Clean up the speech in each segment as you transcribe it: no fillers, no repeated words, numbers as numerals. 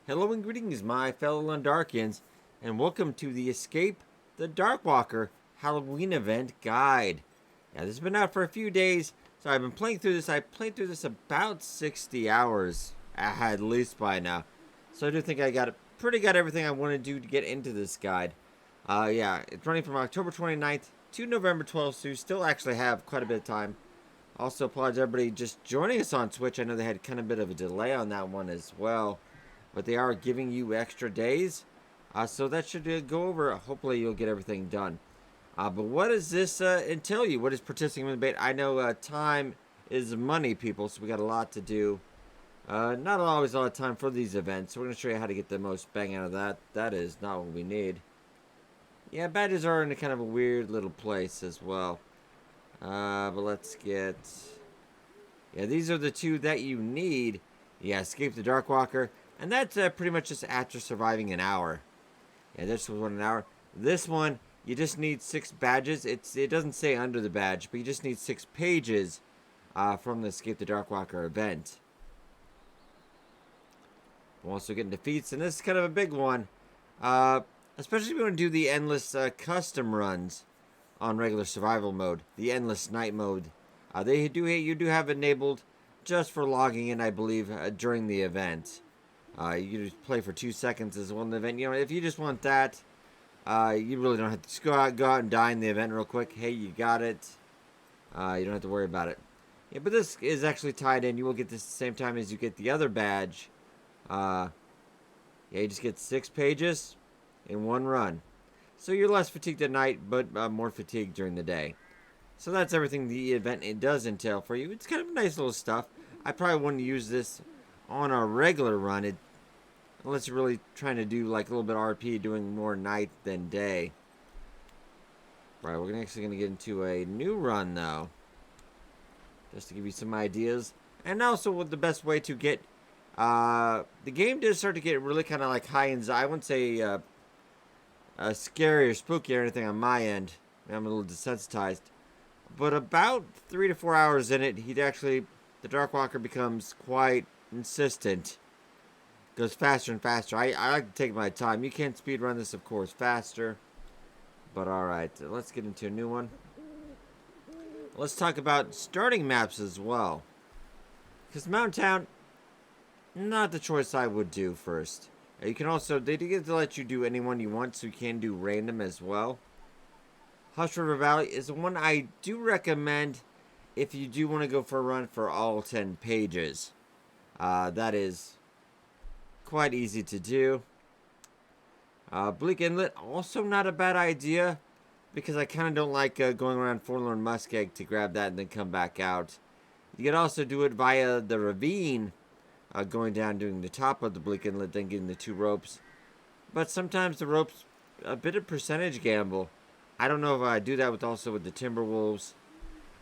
Hello and greetings, my fellow Lundarkians, and welcome to the Escape the Darkwalker Halloween event guide. Now, this has been out for a few days, so I've been playing through this. I played through this about 60 hours, at least by now. So I do think I got everything I want to do to get into this guide. Yeah, it's running from October 29th to November 12th, so you still actually have quite a bit of time. Also, apologize everybody just joining us on Twitch. I know they had kind of a bit of a delay on that one as well, but they are giving you extra days, so that should go over. Hopefully, you'll get everything done. But what does this entail you? What is participating in the debate? I know time is money, people, so we got a lot to do. Not always a lot of time for these events, so we're going to show you how to get the most bang out of that. That is not what we need. Yeah, badges are in a kind of a weird little place as well. But let's get... Yeah, these are the two that you need. Yeah, Escape the Darkwalker. And that's pretty much just after surviving an hour. Yeah, this was an hour. This one, you just need 6 badges. It doesn't say under the badge, but you just need 6 pages from the Escape the Darkwalker event. We'll also get into feats, and this is kind of a big one. Especially if you want to do the endless custom runs on regular survival mode, the endless night mode. You do have enabled just for logging in, I believe, during the event. You just play for 2 seconds as one event. You know, if you just want that, you really don't have to just go out and die in the event real quick. Hey, you got it. You don't have to worry about it. Yeah, but this is actually tied in. You will get this at the same time as you get the other badge. Yeah, you just get 6 pages in one run. So you're less fatigued at night, but more fatigued during the day. So that's everything the event does entail for you. It's kind of nice little stuff. I probably wouldn't use this on a regular run, unless you're really trying to do like a little bit of RP, doing more night than day. Right, we're actually going to get into a new run though, just to give you some ideas, and also what the best way to get. The game does start to get really kind of like high anxiety. I wouldn't say scary or spooky or anything on my end. I'm a little desensitized. But about 3 to 4 hours in it, the Darkwalker becomes quite insistent. Goes faster and faster. I like to take my time. You can't speed run this, of course, faster. But alright, let's get into a new one. Let's talk about starting maps as well. Because Mountain Town, not the choice I would do first. You can also, they do get to let you do any one you want, so you can do random as well. Hush River Valley is the one I do recommend if you do want to go for a run for all 10 pages. That is quite easy to do. Bleak Inlet, also not a bad idea, because I kind of don't like going around Forlorn Muskeg to grab that and then come back out. You can also do it via the ravine, going down, doing the top of the Bleak Inlet, then getting the 2 ropes. But sometimes the ropes, a bit of percentage gamble. I don't know if I do that with the Timberwolves.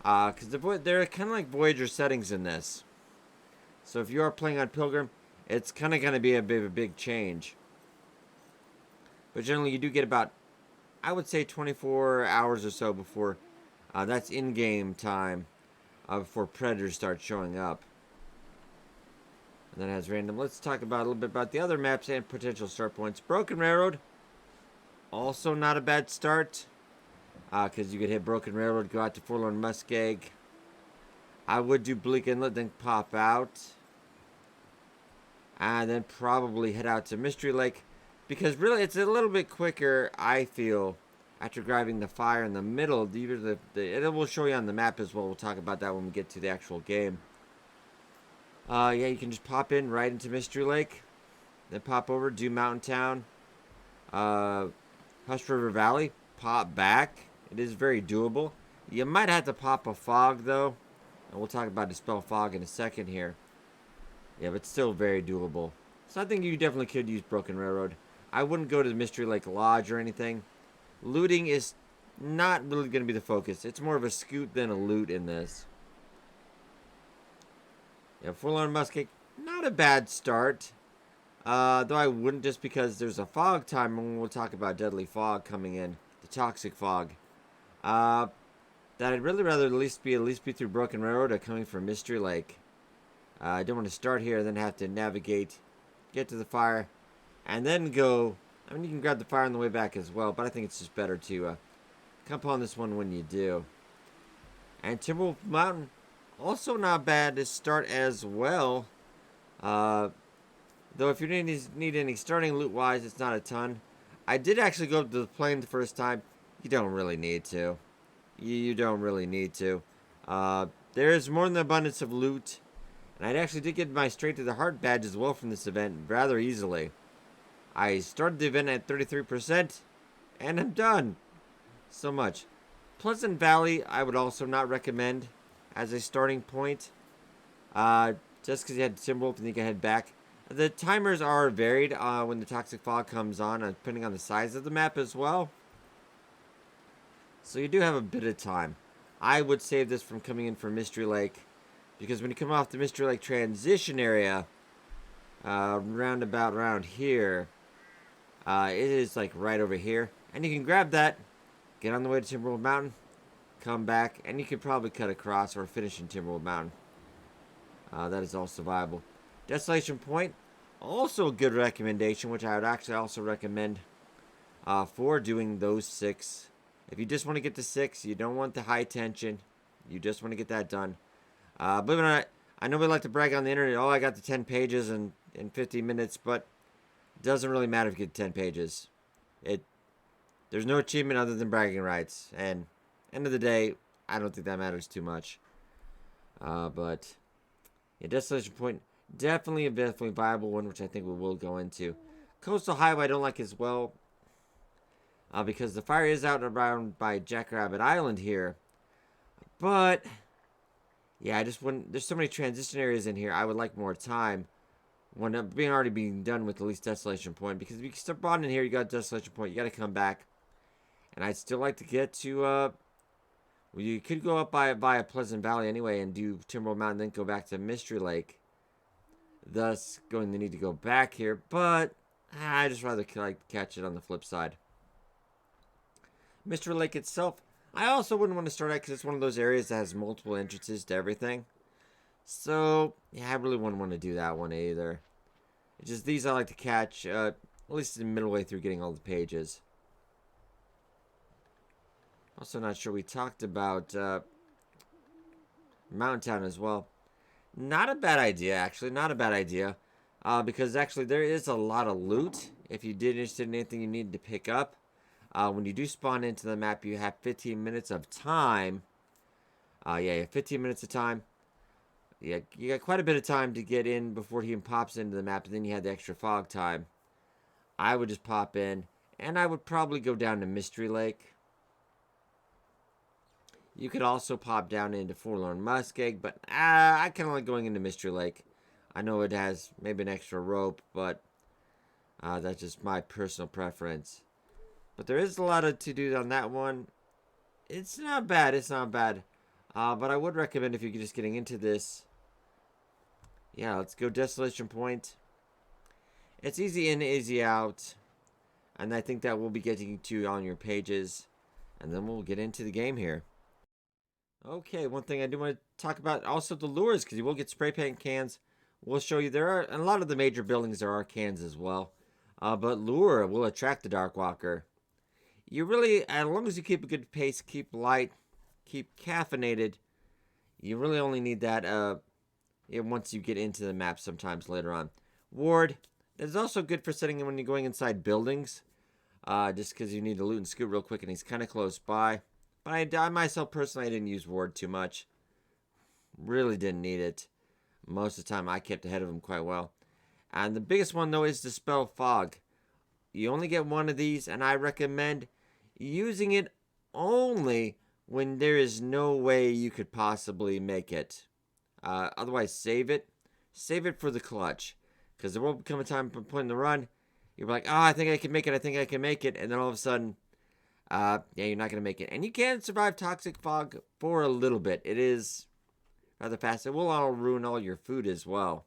Because they're kind of like Voyager settings in this. So if you are playing on Pilgrim, it's kind of going to be a bit of a big change. But generally you do get about, I would say, 24 hours or so before, that's in-game time, before predators start showing up. And then it has random. Let's talk about a little bit about the other maps and potential start points. Broken Railroad, also not a bad start. Because you could hit Broken Railroad, go out to Forlorn Muskeg. I would do Bleak Inlet, then pop out. And then probably head out to Mystery Lake. Because really, it's a little bit quicker, I feel, after grabbing the fire in the middle. It will show you on the map as well. We'll talk about that when we get to the actual game. Yeah, you can just pop in right into Mystery Lake. Then pop over, do Mountain Town. Hush River Valley, pop back. It is very doable. You might have to pop a fog, though. And we'll talk about Dispel Fog in a second here. Yeah, but still very doable. So I think you definitely could use Broken Railroad. I wouldn't go to the Mystery Lake Lodge or anything. Looting is not really going to be the focus. It's more of a scoot than a loot in this. Yeah, Forlorn Muskeg, not a bad start. Though I wouldn't, just because there's a fog time, and we'll talk about Deadly Fog coming in. The Toxic Fog. That I'd really rather at least be through Broken Railroad or coming from Mystery Lake. I don't want to start here and then have to navigate, get to the fire, and then go. I mean, you can grab the fire on the way back as well, but I think it's just better to come upon this one when you do. And Timberwolf Mountain, also not bad to start as well. Though if you need any starting loot-wise, it's not a ton. I did actually go up to the plane the first time. You don't really need to. You don't really need to. There is more than abundance of loot. And I actually did get my straight to the heart badge as well from this event rather easily. I started the event at 33%, and I'm done. So much. Pleasant Valley, I would also not recommend as a starting point. Just because you had Timberwolf and you can head back. The timers are varied when the Toxic Fog comes on, depending on the size of the map as well. So you do have a bit of time. I would save this from coming in for Mystery Lake, because when you come off the Mystery Lake transition area, around here, it is like right over here. And you can grab that, get on the way to Timberwolf Mountain, come back, and you could probably cut across or finish in Timberwolf Mountain. That is also viable. Desolation Point, also a good recommendation, which I would actually also recommend for doing those 6. If you just want to get to 6, you don't want the high tension, you just want to get that done. Believe it or not, I know we like to brag on the internet, oh, I got the 10 pages in 50 minutes, but it doesn't really matter if you get 10 pages. There's no achievement other than bragging rights, and end of the day, I don't think that matters too much. But yeah, Desolation Point, definitely viable one, which I think we will go into. Coastal Highway I don't like as well, because the fire is out around by Jackrabbit Island here. But yeah, I just wouldn't. There's so many transition areas in here. I would like more time when already being done with at least Desolation Point, because if you start bonding here, you got Desolation Point. You got to come back, and I'd still like to get to. Well, you could go up by Pleasant Valley anyway and do Timberwolf Mountain, then go back to Mystery Lake. Thus, going to need to go back here, but I just rather catch it on the flip side. Mystery Lake itself, I also wouldn't want to start at because it's one of those areas that has multiple entrances to everything. So, yeah, I really wouldn't want to do that one either. It's just these I like to catch, at least in the middle way through getting all the pages. Also not sure we talked about Mountain Town as well. Not a bad idea, actually. Not a bad idea. Because actually there is a lot of loot. If you did interested in anything you needed to pick up. When you do spawn into the map, you have 15 minutes of time. Yeah, you have 15 minutes of time. Yeah, you got quite a bit of time to get in before he even pops into the map. And then you have the extra fog time. I would just pop in. And I would probably go down to Mystery Lake. You could also pop down into Forlorn Muskeg, but I kind of like going into Mystery Lake. I know it has maybe an extra rope, but that's just my personal preference. But there is a lot to do on that one. It's not bad. It's not bad. But I would recommend if you're just getting into this. Yeah, let's go Desolation Point. It's easy in, easy out. And I think that we'll be getting to on your pages. And then we'll get into the game here. Okay, one thing I do want to talk about also the lures, because you will get spray paint cans. We'll show you there are, in a lot of the major buildings there are cans as well. But lure will attract the Darkwalker. You really, as long as you keep a good pace, keep light, keep caffeinated, you really only need that once you get into the map sometimes later on. Ward is also good for setting when you're going inside buildings, just because you need to loot and scoot real quick and he's kind of close by. But I myself personally, I didn't use Ward too much. Really didn't need it. Most of the time I kept ahead of him quite well. And the biggest one though is Dispel Fog. You only get one of these, and I recommend using it only when there is no way you could possibly make it. Otherwise, save it. Save it for the clutch. Because there will come a time point in the run, you're like, oh, I think I can make it, I think I can make it. And then all of a sudden, yeah, you're not going to make it. And you can survive Toxic Fog for a little bit. It is rather fast. It will all ruin all your food as well.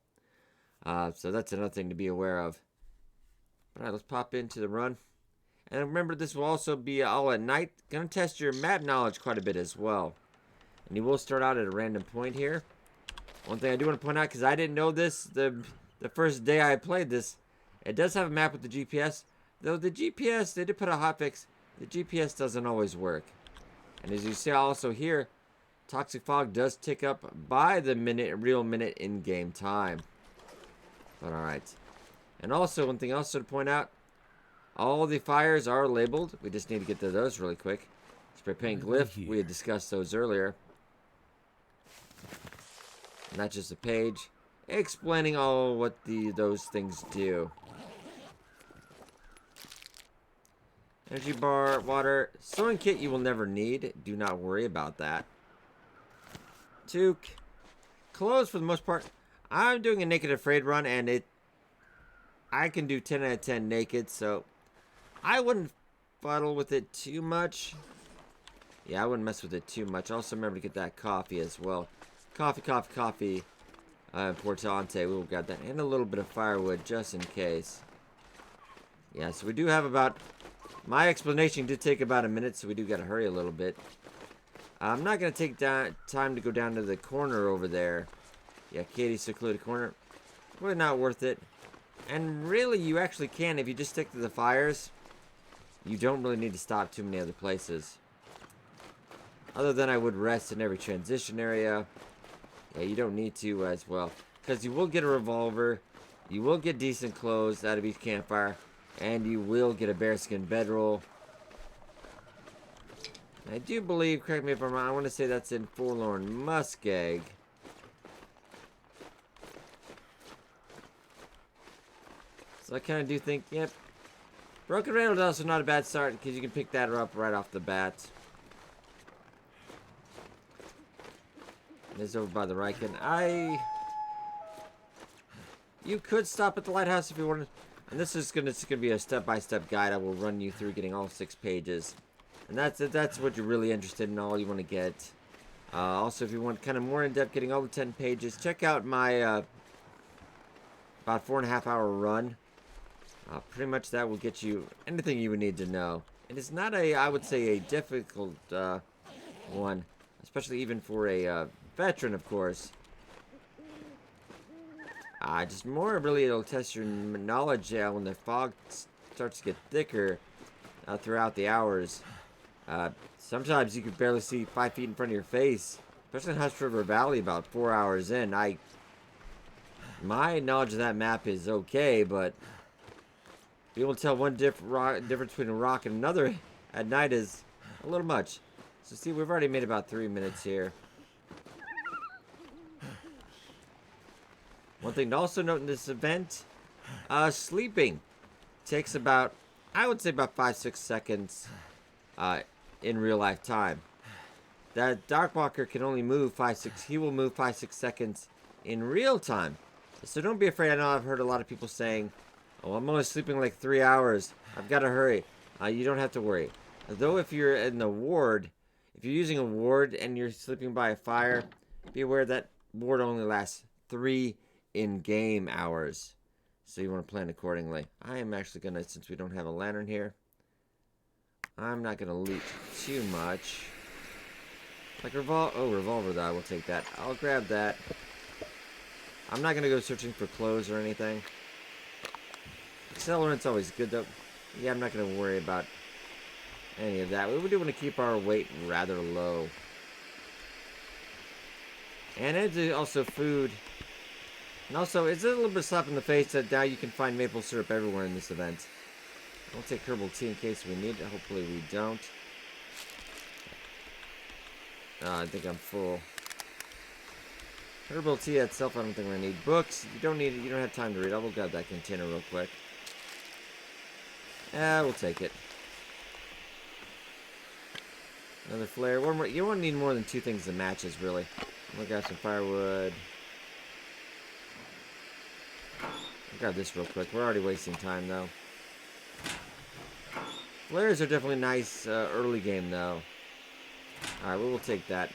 So that's another thing to be aware of. All right, let's pop into the run. And remember, this will also be all at night. Going to test your map knowledge quite a bit as well. And you will start out at a random point here. One thing I do want to point out, because I didn't know this the first day I played this, It does have a map with the GPS, though the GPS, they did put a hotfix. The GPS doesn't always work. And as you see also here, toxic fog does tick up by the real minute in-game time. But alright. And also, one thing else to point out, all the fires are labeled. We just need to get to those really quick. Spray paint glyph, we had discussed those earlier. And that's just a page explaining all what those things do. Energy bar, water, sewing kit you will never need. Do not worry about that. Toque, clothes for the most part. I'm doing a naked afraid run, and I can do 10 out of 10 naked, so I wouldn't fuddle with it too much. Yeah, I wouldn't mess with it too much. Also remember to get that coffee as well. Coffee. Portante, we'll grab that. And a little bit of firewood, just in case. Yeah, so we do have about... My explanation did take about a minute, so we do gotta hurry a little bit. I'm not gonna take time to go down to the corner over there. Yeah, Katie's secluded corner. Really not worth it. And really, you actually can, if you just stick to the fires, you don't really need to stop too many other places. Other than I would rest in every transition area. Yeah, you don't need to as well. Because you will get a revolver, you will get decent clothes out of each campfire, and you will get a bearskin bedroll. I do believe, correct me if I'm wrong, I want to say that's in Forlorn Muskeg. So I kind of do think, yep. Broken Rail is also not a bad start because you can pick that up right off the bat. It's over by the Riken. You could stop at the lighthouse if you wanted. And this is gonna be a step-by-step guide. I will run you through getting all 6 pages. And that's what you're really interested in, all you want to get. Also, if you want kind of more in-depth getting all the 10 pages, check out my about 4.5 hour run. Pretty much that will get you anything you would need to know. And it's not I would say, a difficult one. Especially even for a veteran, of course. Just more really, it'll test your knowledge when the fog starts to get thicker throughout the hours. Sometimes you can barely see 5 feet in front of your face. Especially in Hush River Valley about 4 hours in. My knowledge of that map is okay, but being able to tell one difference between a rock and another at night is a little much. So see, we've already made about 3 minutes here. One thing to also note in this event, sleeping takes about, I would say about 5-6 seconds in real life time. That Darkwalker can only move 5-6, he will move 5-6 seconds in real time. So don't be afraid. I know I've heard a lot of people saying, oh, I'm only sleeping like 3 hours. I've got to hurry. You don't have to worry. Though if you're in the ward, if you're using a ward and you're sleeping by a fire, be aware that ward only lasts 3 in-game hours. So you want to plan accordingly. I am actually going to, since we don't have a lantern here, I'm not going to loot too much. Like revolver though, I will take that. I'll grab that. I'm not going to go searching for clothes or anything. Accelerant's always good though. Yeah, I'm not going to worry about any of that. We do want to keep our weight rather low. And it's also food. And also, it's a little bit of slap in the face that now you can find maple syrup everywhere in this event. I'll take herbal tea in case we need it. Hopefully we don't. I think I'm full. Herbal tea itself, I don't think I need. Books, you don't need it. You don't have time to read. I will grab that container real quick. We'll take it. Another flare. One more. You won't need more than 2 things of matches, really. I'm gonna grab some firewood. I'll grab this real quick. We're already wasting time, though. Flares are definitely nice early game, though. Alright, we will take that.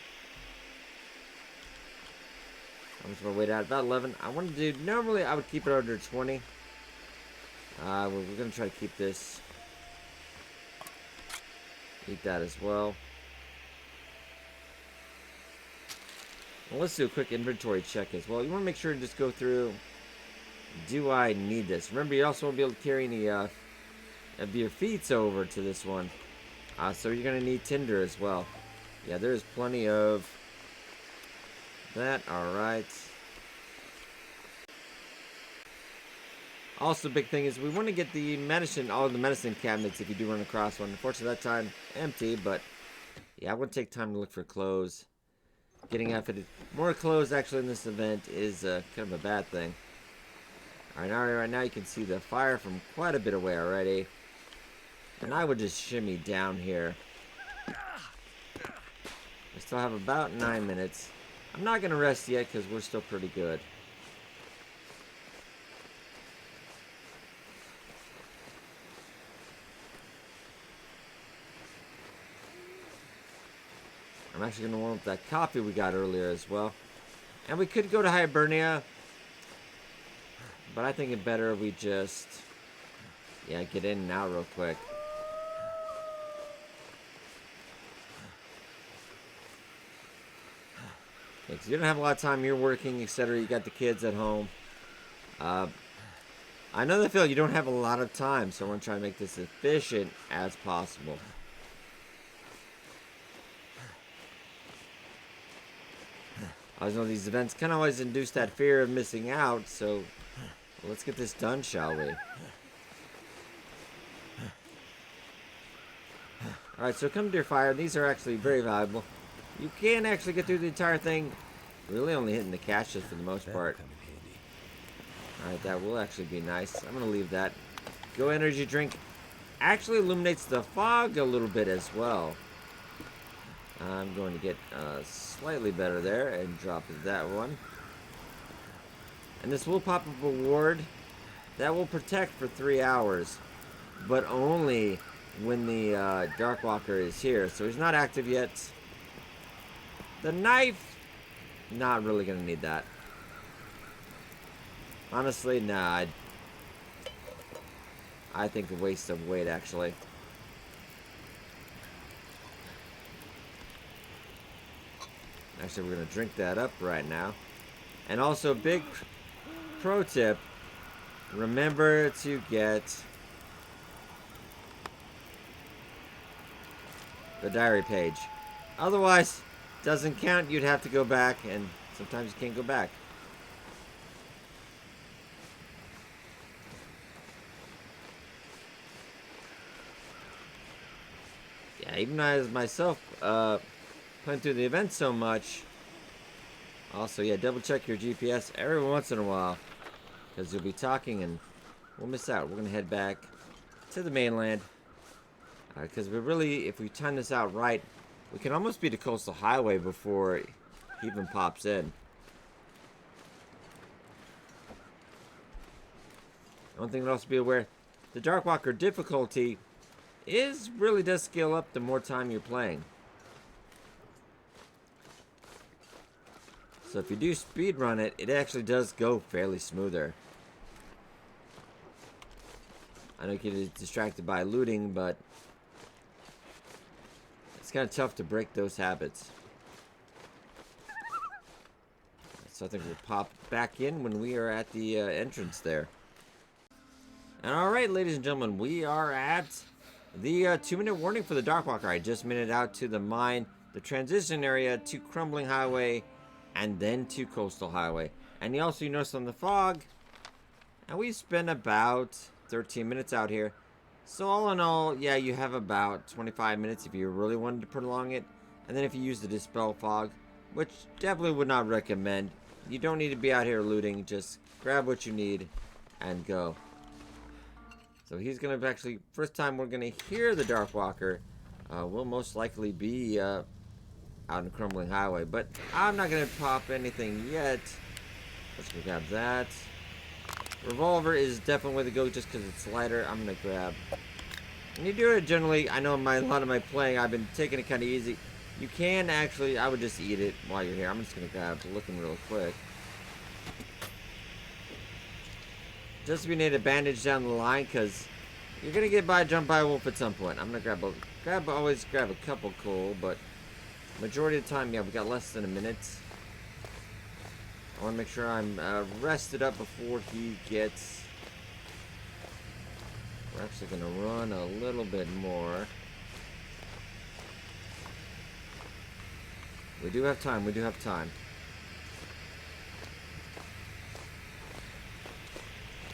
I'm just gonna wait out about 11. I want to do, normally I would keep it under 20. We're gonna try to keep this. Eat that as well. Well, let's do a quick inventory check as well. You want to make sure to just go through. do I need this? Remember, you also won't be able to carry any of your feats over to this one. So you're going to need tinder as well. Yeah, there's plenty of that. Alright. Also, big thing is we want to get the medicine, all the medicine cabinets if you do run across one. Unfortunately, that time empty, but yeah, I would take time to look for clothes. Getting outfitted. More clothes actually in this event is kind of a bad thing. Alright, right now you can see the fire from quite a bit away already. And I would just shimmy down here. I still have about 9 minutes. I'm not going to rest yet because we're still pretty good. I'm actually going to warm up that coffee we got earlier as well. And we could go to Hibernia. But I think it better if we just, yeah, get in and out real quick. Because you don't have a lot of time, you're working, etc. You got the kids at home. I know the feel you don't have a lot of time, so I want to try to make this efficient as possible. I always know these events kind of always induce that fear of missing out, so let's get this done, shall we? Alright, so come to your fire. These are actually very valuable. You can actually get through the entire thing, really only hitting the caches for the most part. Alright, that will actually be nice. I'm going to leave that. Go energy drink. Actually illuminates the fog a little bit as well. I'm going to get slightly better there and drop that one. And this will pop up a ward that will protect for 3 hours, but only when the Darkwalker is here. So he's not active yet. The knife, not really going to need that. Honestly, nah. I think a waste of weight, actually. Actually, we're going to drink that up right now. And also, big pro tip, remember to get the diary page. Otherwise, doesn't count. You'd have to go back, and sometimes you can't go back. Yeah, even as myself, playing through the event so much. Also, yeah, double check your GPS every once in a while, because you'll be talking and we'll miss out. We're gonna head back to the mainland, because we really, if we time this out right, we can almost be to Coastal Highway before it even pops in. One thing to also be aware, the Darkwalker difficulty really does scale up the more time you're playing. So if you do speed run it, it actually does go fairly smoother. I know you get distracted by looting, but it's kind of tough to break those habits. So I think we'll pop back in when we are at the entrance there. And alright, ladies and gentlemen, we are at the 2-minute warning for the Darkwalker. I just made it out to the mine, the transition area to Crumbling Highway, and then to Coastal Highway. And you also notice on the fog, and we spent about 13 minutes out here. So all in all, yeah, you have about 25 minutes if you really wanted to prolong it. And then if you use the Dispel Fog, which definitely would not recommend. You don't need to be out here looting, just grab what you need and go. So he's going to actually, first time we're going to hear the Darkwalker, will most likely be out in Crumbling Highway. But I'm not going to pop anything yet. Let's go grab that. Revolver is definitely the way to go just because it's lighter. I'm going to grab. And you do it generally, I know in a lot of my playing, I've been taking it kind of easy. You can actually, I would just eat it while you're here. I'm just going to grab looking real quick. Just if you need a bandage down the line, because you're going to get jumped by a wolf at some point. I'm going to always grab a couple coal, but majority of the time, yeah, we got less than a minute. I want to make sure I'm rested up before he gets... We're actually going to run a little bit more. We do have time. We do have time.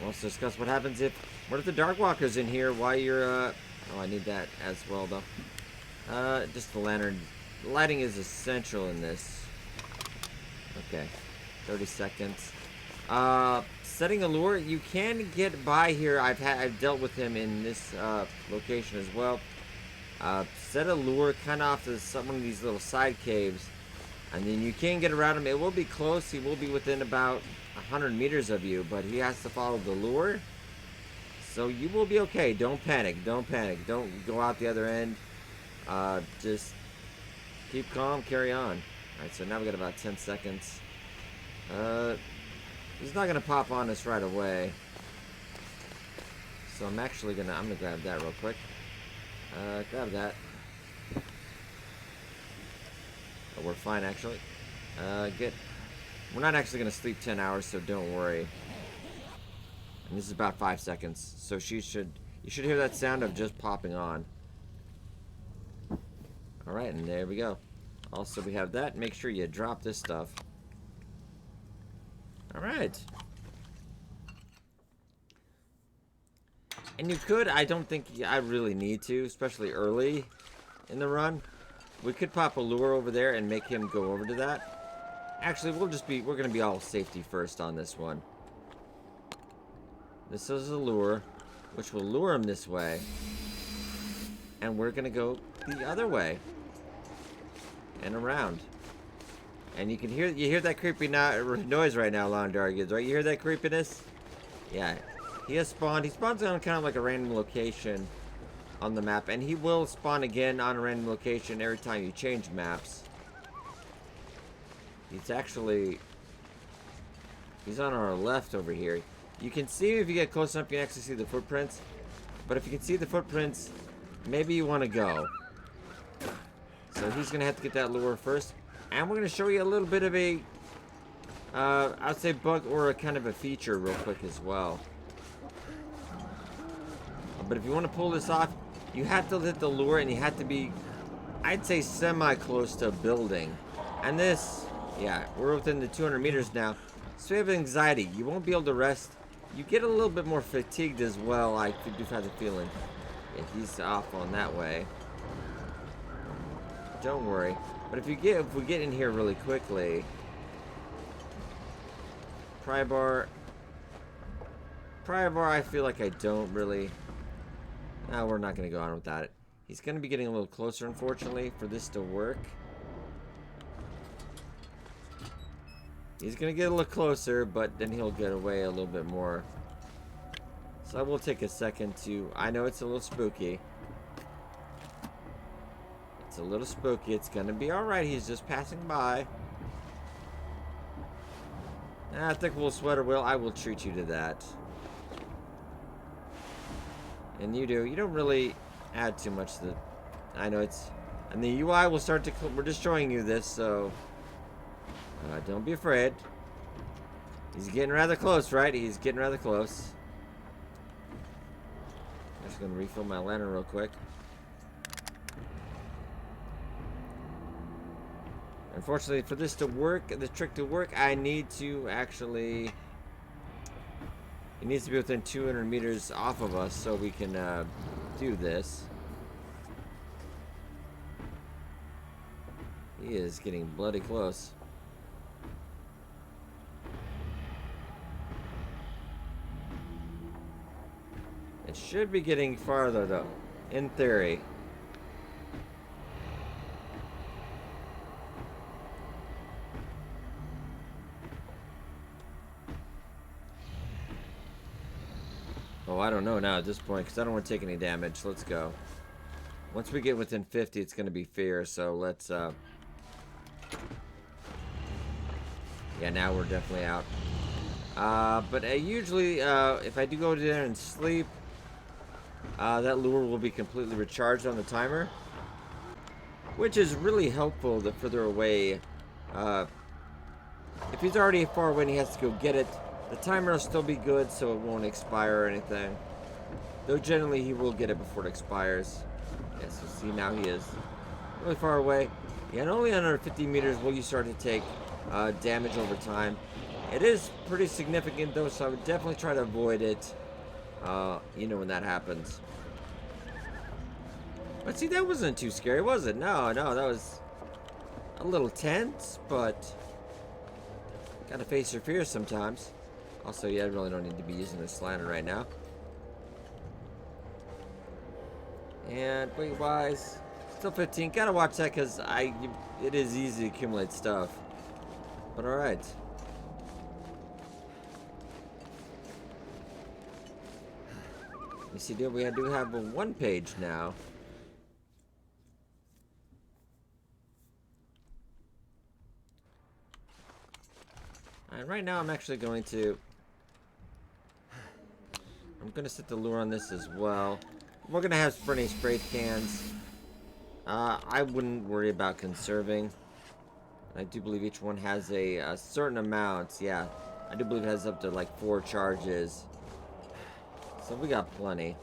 Let's discuss what happens if... What if the Darkwalker's in here while you're... Oh, I need that as well, though. Just the lantern. Lighting is essential in this. Okay. 30 seconds. Setting a lure. You can get by here. I've dealt with him in this location as well. Set a lure kind of off to one of these little side caves. And then you can get around him. It will be close. He will be within about 100 meters of you. But he has to follow the lure. So you will be okay. Don't panic. Don't panic. Don't go out the other end. Just keep calm. Carry on. Alright, so now we got about 10 seconds. He's not going to pop on us right away. So I'm actually going to... I'm going to grab that real quick. Grab that. Oh, we're fine, actually. We're not actually going to sleep 10 hours, so don't worry. And this is about 5 seconds. So you should hear that sound of just popping on. Alright, and there we go. Also, we have that. Make sure you drop this stuff. Alright. And you could, I don't think I really need to, especially early in the run. We could pop a lure over there and make him go over to that. Actually, we're going to be all safety first on this one. This is a lure, which will lure him this way. And we're going to go the other way. And around. And you hear that creepy noise right now, Lawn Darkins, right? You hear that creepiness? Yeah. He has spawned. He spawns on kind of like a random location on the map. And he will spawn again on a random location every time you change maps. He's on our left over here. You can see him if you get close enough, you can actually see the footprints. But if you can see the footprints, maybe you want to go. So he's going to have to get that lure first. And we're going to show you a little bit of a, I'd say bug or a kind of a feature real quick as well. But if you want to pull this off, you have to hit the lure and you have to be, I'd say, semi-close to a building. And this, yeah, we're within the 200 meters now. So you have anxiety. You won't be able to rest. You get a little bit more fatigued as well. I do have the feeling. Yeah, he's off on that way. Don't worry. But if we get in here really quickly, pry bar, I feel like I don't really. No, we're not going to go on without it. He's going to be getting a little closer, unfortunately, for this to work. He's going to get a little closer, but then he'll get away a little bit more. So I will take a second to... I know it's a little spooky. It's a little spooky. It's going to be alright. He's just passing by. I think we'll sweater will. I will treat you to that. And you do. You don't really add too much to the... I know it's... And the UI will start to... We're just showing you this, so... don't be afraid. He's getting rather close, right? He's getting rather close. I'm just going to refill my lantern real quick. Unfortunately, for this to work, the trick to work, I need to actually... It needs to be within 200 meters off of us so we can do this. He is getting bloody close. It should be getting farther, though, in theory. Oh, I don't know now at this point, because I don't want to take any damage. Let's go. Once we get within 50, it's going to be fair, so let's, Yeah, now we're definitely out. But usually, if I do go there and sleep, that lure will be completely recharged on the timer, which is really helpful the further away If he's already far away and he has to go get it, the timer will still be good, so it won't expire or anything. Though generally he will get it before it expires. Yeah, so see, now he is really far away. Yeah, and only under 50 meters will you start to take damage over time. It is pretty significant though, so I would definitely try to avoid it, you know, when that happens. But see, that wasn't too scary, was it? No, that was a little tense, but gotta face your fears sometimes. Also, yeah, I really don't need to be using this slanter right now. And weight-wise, still 15. Gotta watch that because it is easy to accumulate stuff. But all right. You see, dude, we do have a 1 page now. And right now, I'm actually going to set the lure on this as well. We're gonna have sprinting spray cans. I wouldn't worry about conserving. I do believe each one has a certain amount. Yeah, I do believe it has up to like 4 charges. So we got plenty.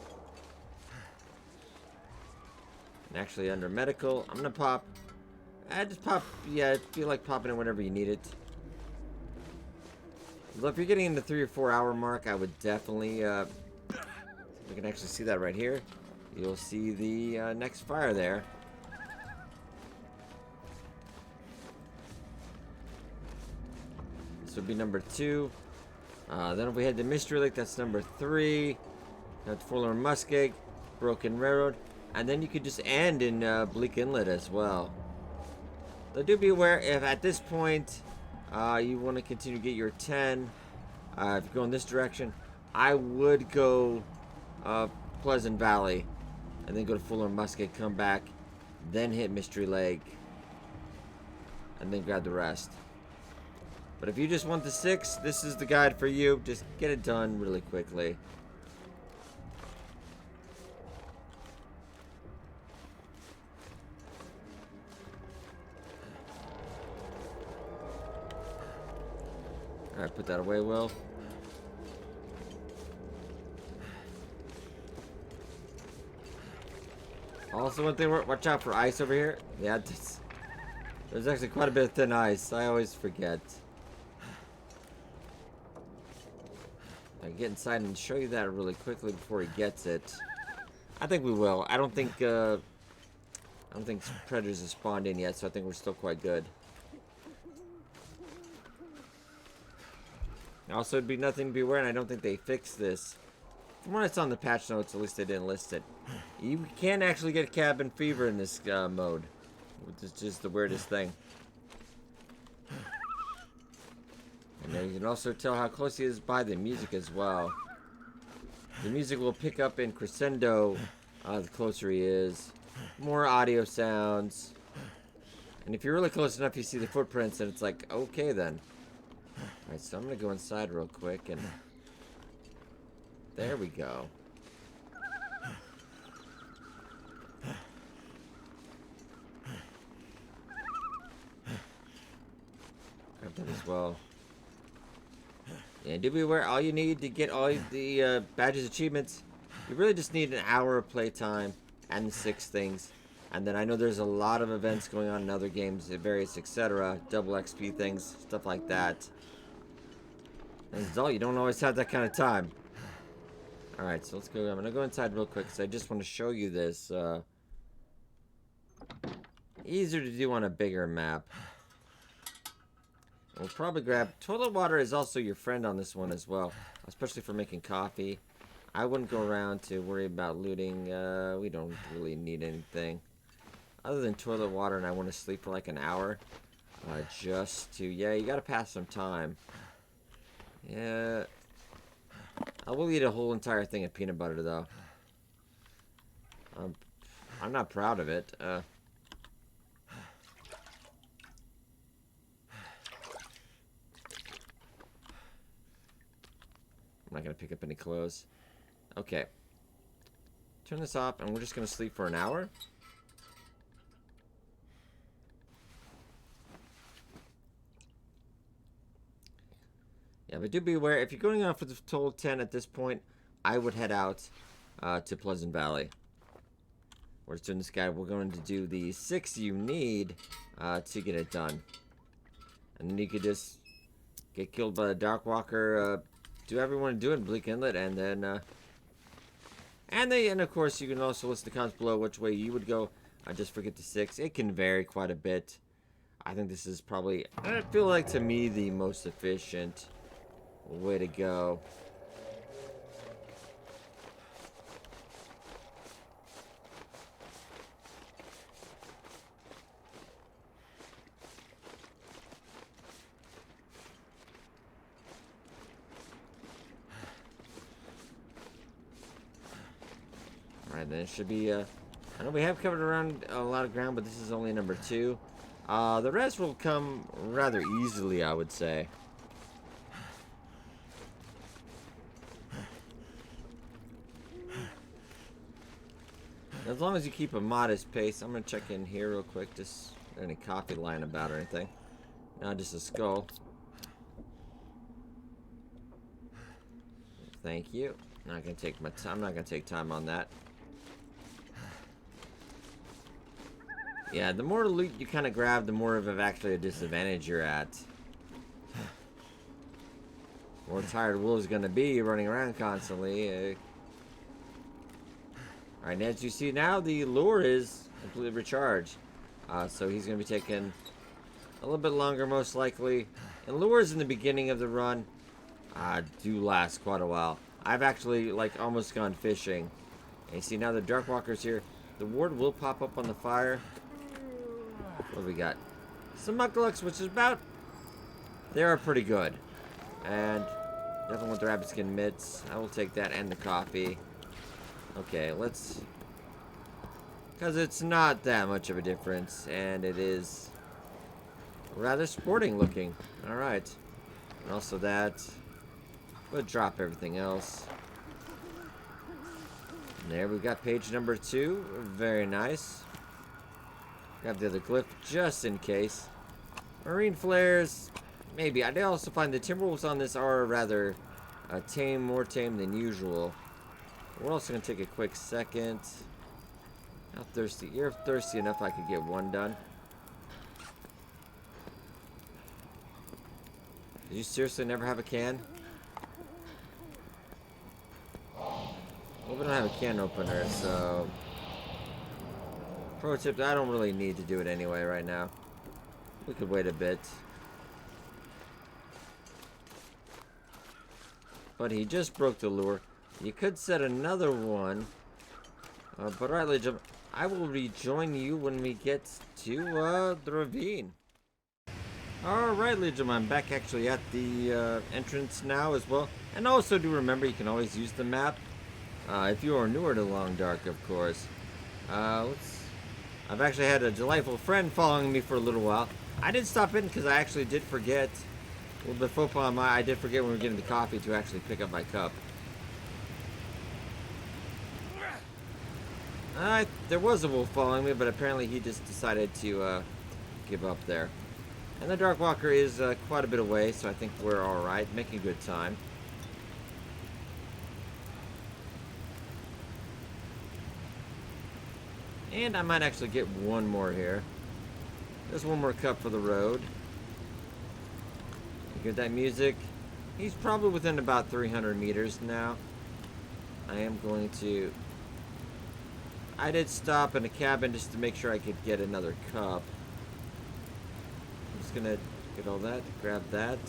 And actually, under medical, I'm gonna pop. Just pop. Yeah, I feel like popping it whenever you need it. Well, if you're getting in the 3 or 4 hour mark, I would definitely. We can actually see that right here. You'll see the next fire there. This would be number 2. Then if we head to Mystery Lake, that's number 3. That's FORLORN MUSKEG, Broken Railroad, and then you could just end in Bleak Inlet as well. So do be aware if at this point you want to continue to get your 10. If you go in this direction, I would go Pleasant Valley, and then go to FORLORN MUSKEG, come back, then hit Mystery Lake, and then grab the rest. But if you just want the 6, this is the guide for you. Just get it done really quickly. Alright, put that away, Will. Also, one thing, watch out for ice over here. Yeah, there's actually quite a bit of thin ice. I always forget. I'll get inside and show you that really quickly before he gets it. I think we will. I don't think predators have spawned in yet, so I think we're still quite good. Also, it'd be nothing to be aware, and I don't think they fixed this. From what I saw in the patch notes, at least they didn't list it. You can actually get cabin fever in this mode, which is just the weirdest thing. And then you can also tell how close he is by the music as well. The music will pick up in crescendo the closer he is. More audio sounds. And if you're really close enough, you see the footprints, and it's like, okay then. Alright, so I'm going to go inside real quick, and there we go. Grab that as well. And do be aware, all you need to get all the badges achievements, you really just need an hour of playtime and the 6 things. And then I know there's a lot of events going on in other games, various etc. Double XP things, stuff like that. And it's all, you don't always have that kind of time. Alright, so let's go. I'm going to go inside real quick because I just want to show you this. Easier to do on a bigger map. We'll probably grab... Toilet water is also your friend on this one as well. Especially for making coffee. I wouldn't go around to worry about looting. We don't really need anything. Other than toilet water, and I want to sleep for like an hour. Just to... Yeah, you gotta pass some time. Yeah... I will eat a whole entire thing of peanut butter, though. I'm not proud of it. I'm not going to pick up any clothes. Okay. Turn this off, and we're just going to sleep for an hour. Yeah, but do be aware, if you're going on for the total 10 at this point, I would head out to Pleasant Valley. We're just doing this guy. We're going to do the 6 you need to get it done. And then you could just get killed by the Darkwalker, do whatever you want to do in Bleak Inlet, and then, and of course, you can also list the comments below which way you would go. Just forget the 6. It can vary quite a bit. I think this is probably, I feel like to me, the most efficient way to go. Alright, then it should be, I know we have covered around a lot of ground, but this is only number 2. The rest will come rather easily, I would say. As long as you keep a modest pace. I'm going to check in here real quick. Just any coffee lying about or anything. No, just a skull. Thank you. Not going to take my time. I'm not going to take time on that. Yeah, the more loot you kind of grab, the more of actually a disadvantage you're at. The more tired Will is going to be running around constantly. Alright, as you see now, the lure is completely recharged. So he's going to be taking a little bit longer, most likely. And lures in the beginning of the run do last quite a while. I've actually, like, almost gone fishing. And you see now the Darkwalker's here. The ward will pop up on the fire. What do we got? Some Mucklucks, which is about... They are pretty good. And definitely want the rabbit skin mitts. I will take that and the coffee. Okay, let's... Because it's not that much of a difference. And it is rather sporting looking. Alright. And also that. We'll drop everything else. And there, we've got page number 2. Very nice. Grab the other glyph just in case. Marine flares, maybe. I did also find the timberwolves on this are rather tame, more tame than usual. We're also going to take a quick second. How thirsty? You're thirsty enough I could get one done. Did you seriously never have a can? Well, we don't have a can opener, so... Pro tip, I don't really need to do it anyway right now. We could wait a bit. But he just broke the lure. You could set another one. But alright, ladies and gentlemen, I will rejoin you when we get to the ravine. Alright, ladies and gentlemen, I'm back actually at the entrance now as well. And also do remember you can always use the map. If you are newer to Long Dark, of course. I've actually had a delightful friend following me for a little while. I did stop in because I actually did forget. A little bit faux pas I did forget when we were getting the coffee to actually pick up my cup. There was a wolf following me, but apparently he just decided to give up there. And the Darkwalker is quite a bit away, so I think we're alright. Making good time. And I might actually get one more here. There's one more cup for the road. You hear that music? He's probably within about 300 meters now. I am going to... I did stop in a cabin just to make sure I could get another cup. I'm just gonna get all that, grab that.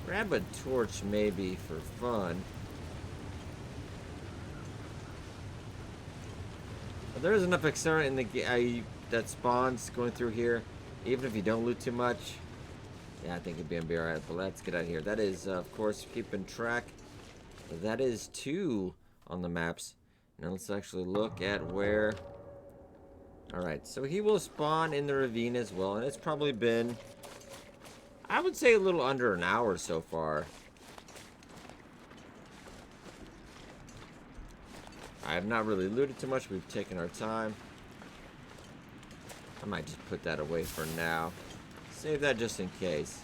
Grab a torch maybe for fun. There is enough accelerant in the that spawns going through here, even if you don't loot too much. Yeah, I think it'd be alright. But let's get out of here. That is, of course, keeping track. That is 2 on the maps. Now let's actually look at where. Alright, so he will spawn in the ravine as well, and it's probably been, I would say, a little under an hour so far. I have not really looted too much. We've taken our time. I might just put that away for now. Save that just in case.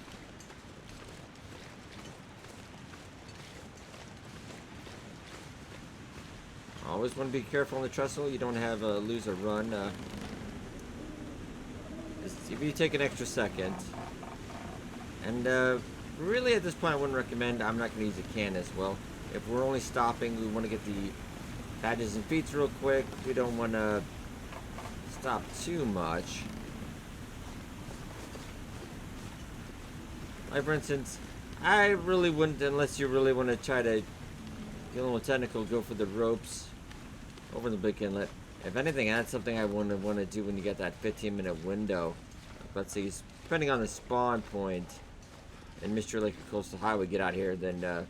Always want to be careful on the trestle. You don't have lose a run. If you take an extra second. And really at this point I wouldn't recommend. I'm not going to use a can as well. If we're only stopping, we want to get the badges and feats real quick. We don't want to stop too much. Like for instance, I really wouldn't, unless you really want to try to get a little technical, go for the ropes over the big inlet. If anything, that's something I want to do when you get that 15-minute window. Let's see, depending on the spawn point and Mystery Lake or Coastal Highway, get out here, then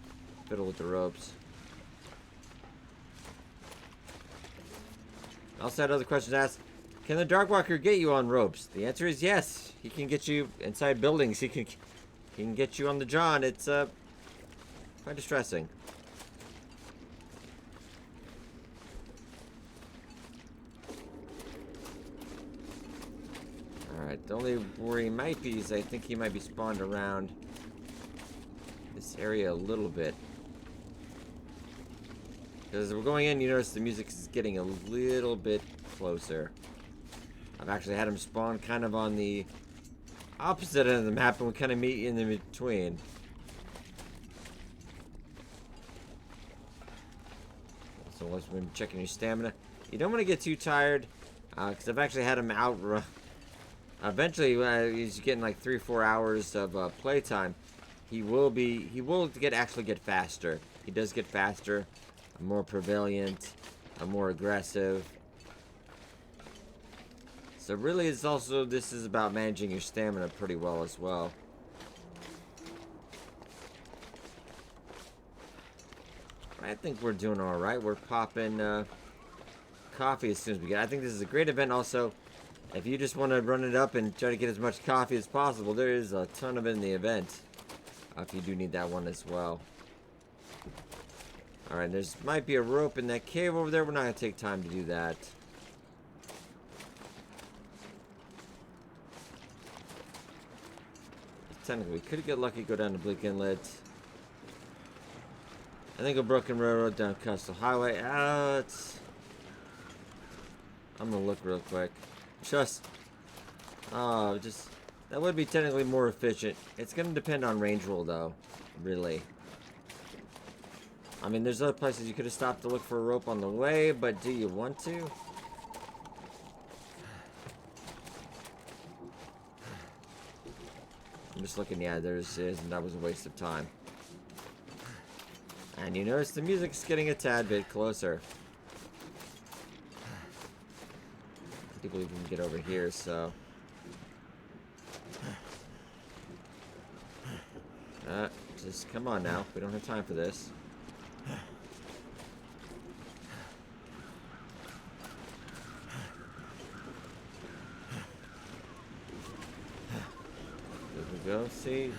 fiddle with the ropes. Also had other questions asked. Can the Darkwalker get you on ropes? The answer is yes. He can get you inside buildings. He can get you on the John. It's quite distressing. Alright, the only worry he might be is I think he might be spawned around this area a little bit. Because as we're going in, you notice the music is getting a little bit closer. I've actually had him spawn kind of on the opposite end of the map, and we kind of meet in the between. So once we're checking your stamina, you don't want to get too tired, because I've actually had him outrun. Eventually, he's getting like 3 or 4 hours of playtime. He will actually get faster. He does get faster, more prevalent, more aggressive. So really, this is about managing your stamina pretty well as well. I think we're doing all right. We're popping coffee as soon as we get. I think this is a great event. Also, if you just want to run it up and try to get as much coffee as possible, there is a ton of it in the event. If you do need that one as well. All right, there's might be a rope in that cave over there. We're not gonna take time to do that. Technically, we could get lucky, go down to Bleak Inlet. I think a broken railroad down Coastal Highway. I'm gonna look real quick. That would be technically more efficient. It's gonna depend on range rule, though. Really. I mean, there's other places you could have stopped to look for a rope on the way, but do you want to? I'm just looking, yeah, that was a waste of time. And you notice the music's getting a tad bit closer. I do believe we can get over here, so. Just come on now. We don't have time for this. Go see,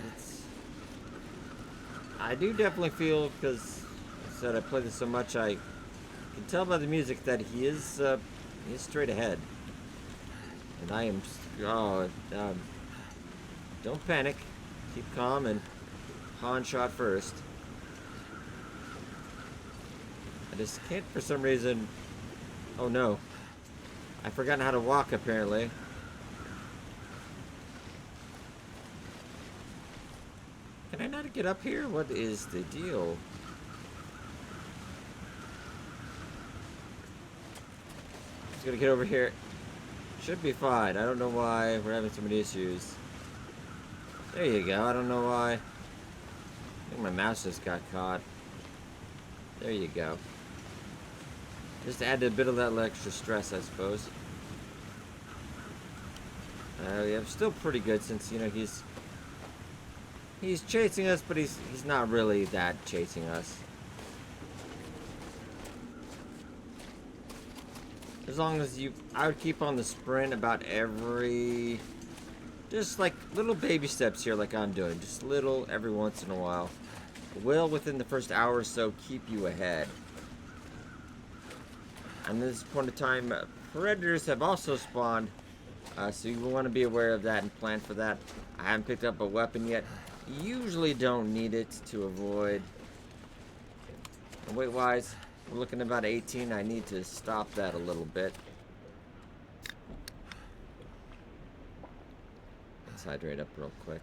I do definitely feel, because I said I play this so much, I can tell by the music that he is straight ahead, and I am. Don't panic, keep calm, and pawn shot first. I just can't for some reason. Oh no, I've forgotten how to walk apparently. Can I not get up here? What is the deal? Just gonna get over here. Should be fine. I don't know why we're having so many issues. There you go. I don't know why. I think my mouse just got caught. There you go. Just to add a bit of that extra stress, I suppose. Yeah, still pretty good since, you know, he's chasing us, but he's not really that chasing us. As long as I would keep on the sprint about just like little baby steps here like I'm doing. Just little every once in a while. Will, within the first hour or so, keep you ahead. And at this point in time, predators have also spawned. So you will want to be aware of that and plan for that. I haven't picked up a weapon yet. Usually don't need it to avoid. And weight-wise, We're looking about 18. I need to stop that a little bit. Let's hydrate up real quick.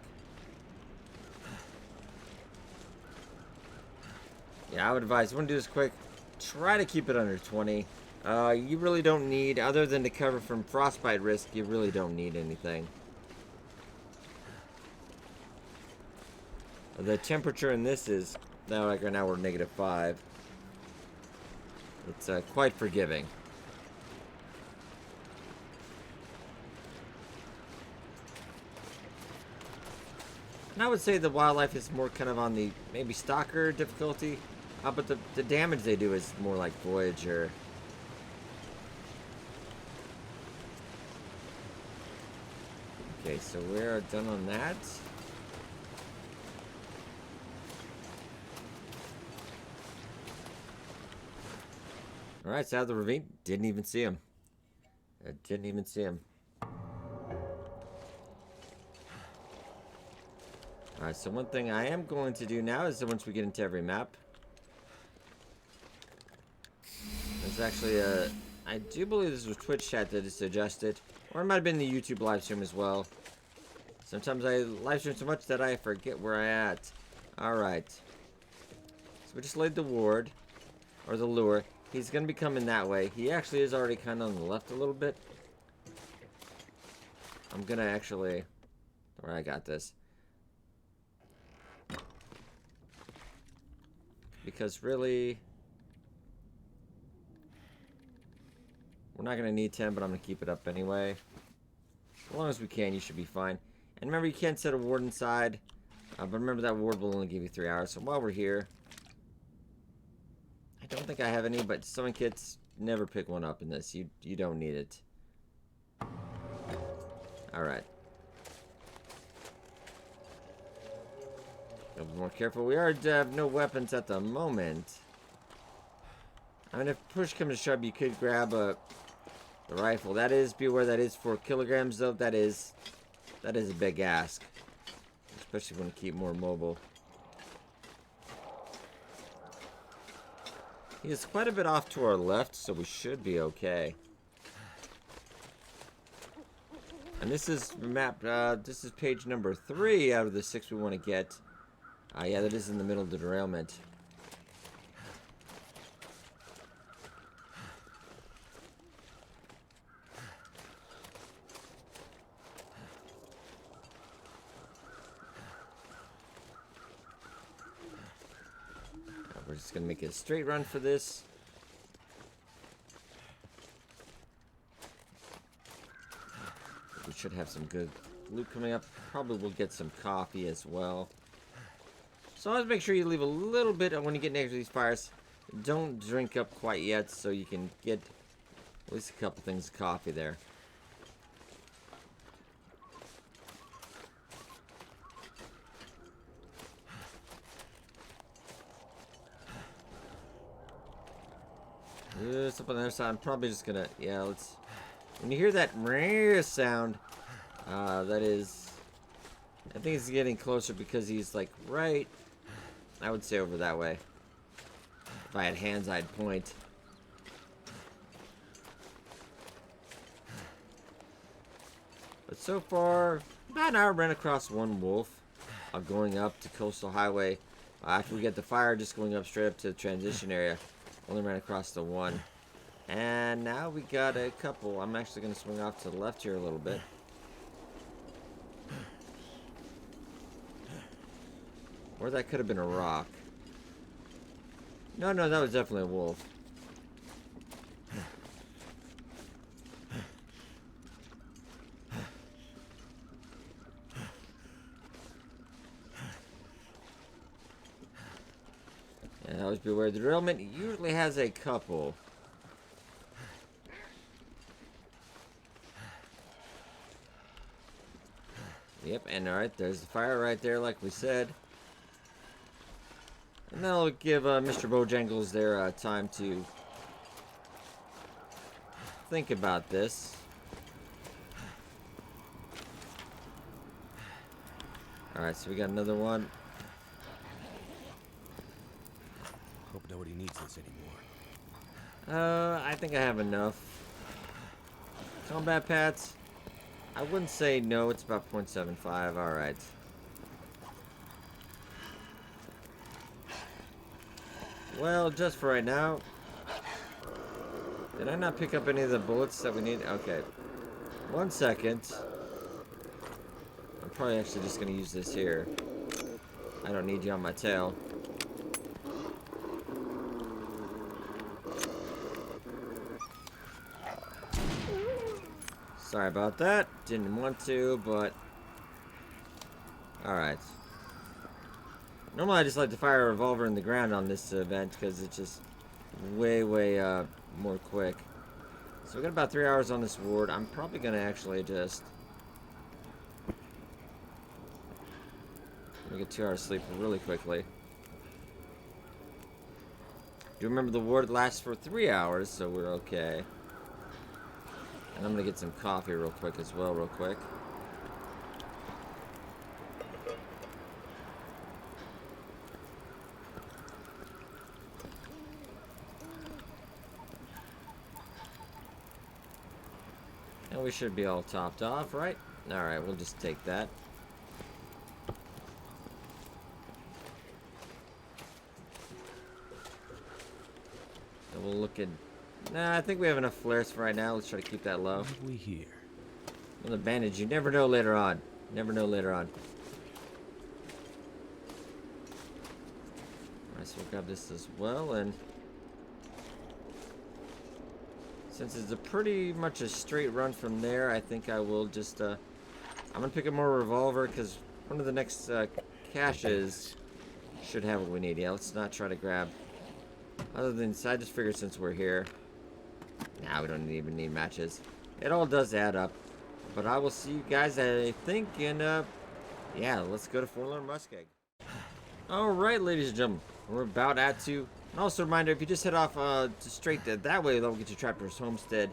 Yeah, I would advise, you want to do this quick, try to keep it under 20. You really don't need, other than to cover from frostbite risk, you really don't need anything. The temperature in this is, now like right now we're -5. It's quite forgiving. And I would say the wildlife is more kind of on the maybe stalker difficulty, but the damage they do is more like Voyager. Okay, so we're done on that. Alright, so out of the ravine. Didn't even see him. I didn't even see him. Alright, so one thing I am going to do now is that once we get into every map. There's actually a... I do believe this was Twitch chat that suggested. Or it might have been the YouTube live stream as well. Sometimes I live stream so much that I forget where I'm at. Alright. So we just laid the ward. Or the lure. He's going to be coming that way. He actually is already kind of on the left a little bit. I'm going to actually... Alright, I got this. Because really... We're not going to need 10, but I'm going to keep it up anyway. As long as we can, you should be fine. And remember, you can't set a ward inside. But remember, that ward will only give you 3 hours. So while we're here... I don't think I have any, but sewing kits, never pick one up in this. You don't need it. Alright. A little more careful. We are have no weapons at the moment. I mean, if push comes to shove, you could grab the rifle. That is, beware, that is 4 kilograms, though. That is a big ask. Especially when you keep more mobile. He is quite a bit off to our left, so we should be okay. And this is map, this is page number 3 out of the 6 we want to get. Yeah, that is in the middle of the derailment. We're just going to make a straight run for this. We should have some good loot coming up. Probably will get some coffee as well. So always make sure you leave a little bit when you get next to these fires. Don't drink up quite yet so you can get at least a couple things of coffee there. It's up on the other side. I'm probably just gonna, yeah, let's, when you hear that sound, that is, I think it's getting closer because he's like right, I would say over that way. If I had hands, I'd point. But so far, about an hour ran across one wolf, going up to Coastal Highway. After we get the fire, just going up straight up to the transition area. Only ran across the one. And now we got a couple. I'm actually going to swing off to the left here a little bit. Or that could have been a rock. No, that was definitely a wolf. And always beware, the derailment usually has a couple. Yep, and alright, there's the fire right there, like we said. And that'll give Mr. Bojangles there time to think about this. Alright, so we got another one. Hope nobody needs this anymore. I think I have enough. Combat pats. I wouldn't say no, it's about 0.75, alright. Well, just for right now. Did I not pick up any of the bullets that we need? Okay. 1 second. I'm probably actually just going to use this here. I don't need you on my tail. Sorry about that. Didn't want to, but... Alright. Normally I just like to fire a revolver in the ground on this event because it's just way more quick. So we got about 3 hours on this ward. I'm probably going to actually just... Let me get 2 hours sleep really quickly. Do remember the ward lasts for 3 hours, so we're okay. And I'm going to get some coffee real quick as well, real quick. And we should be all topped off, right? Alright, we'll just take that. And we'll look at... Nah, I think we have enough flares for right now. Let's try to keep that low. What have we here? Well, the bandage, you never know later on. Never know later on. Alright, so we'll grab this as well, and... Since it's a pretty much a straight run from there, I think I will just, I'm gonna pick up more revolver, because one of the next, caches should have what we need. Yeah, let's not try to grab... Other than, I just figured since we're here... Nah, we don't even need matches. It all does add up. But I will see you guys, I think, in, yeah, let's go to FORLORN MUSKEG. Alright, ladies and gentlemen, we're about at to... And also a reminder, if you just head off straight that way, that'll get you Trapper's Homestead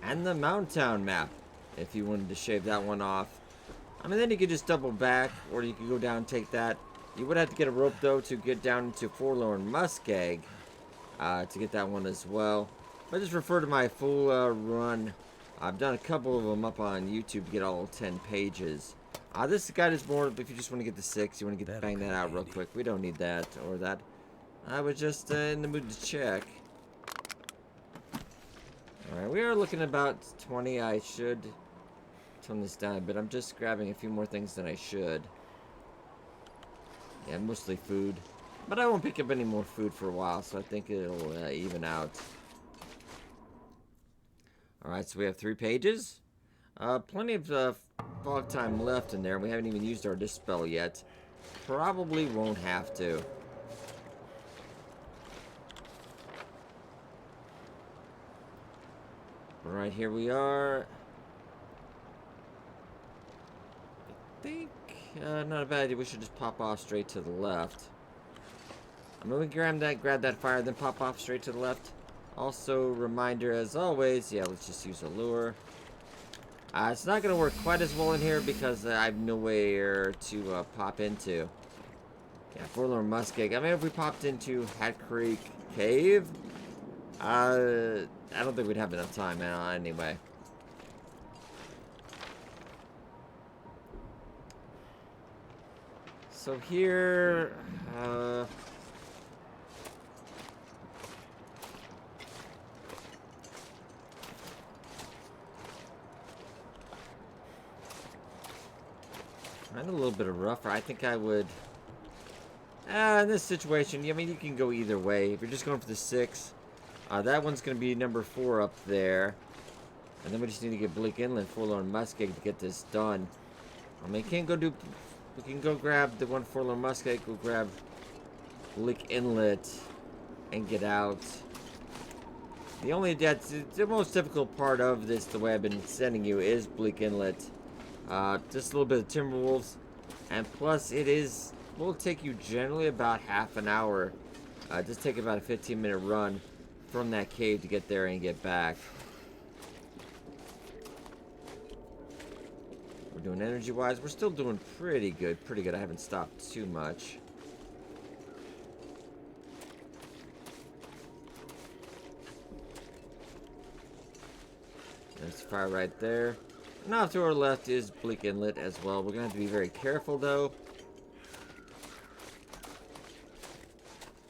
and the Mountain Town map, if you wanted to shave that one off. I mean, then you could just double back, or you could go down and take that. You would have to get a rope, though, to get down to FORLORN MUSKEG, to get that one as well. But just refer to my full run. I've done a couple of them up on YouTube to get all 10 pages. This guide is more if you just want to get the 6, you want to bang that out real quick. We don't need that or that. I was just in the mood to check. Alright, we are looking at about 20. I should tone this down a bit. I'm just grabbing a few more things than I should. Yeah, mostly food. But I won't pick up any more food for a while, so I think it'll even out. Alright, so we have 3 pages. Plenty of fog time left in there. We haven't even used our dispel yet. Probably won't have to. Right, here we are. I think, not a bad idea. We should just pop off straight to the left. I'm going to grab that fire, then pop off straight to the left. Also, reminder as always, yeah, let's just use a lure. It's not going to work quite as well in here because I have nowhere to pop into. Yeah, FORLORN MUSKEG. I mean, if we popped into Hat Creek Cave, I don't think we'd have enough time anyway. So here, I'm a little bit of rougher. I think I would... in this situation, I mean, you can go either way. If you're just going for the 6, that one's going to be number 4 up there. And then we just need to get Bleak Inlet, FORLORN MUSKEG to get this done. I mean, we can go grab the one FORLORN MUSKEG, go grab Bleak Inlet, and get out. The most difficult part of this, the way I've been sending you, is Bleak Inlet. Just a little bit of Timberwolves, and plus will take you generally about half an hour. Just take about a 15-minute run from that cave to get there and get back. We're doing energy-wise. We're still doing pretty good. I haven't stopped too much. There's fire right there. And off to our left is Bleak Inlet as well. We're going to have to be very careful, though.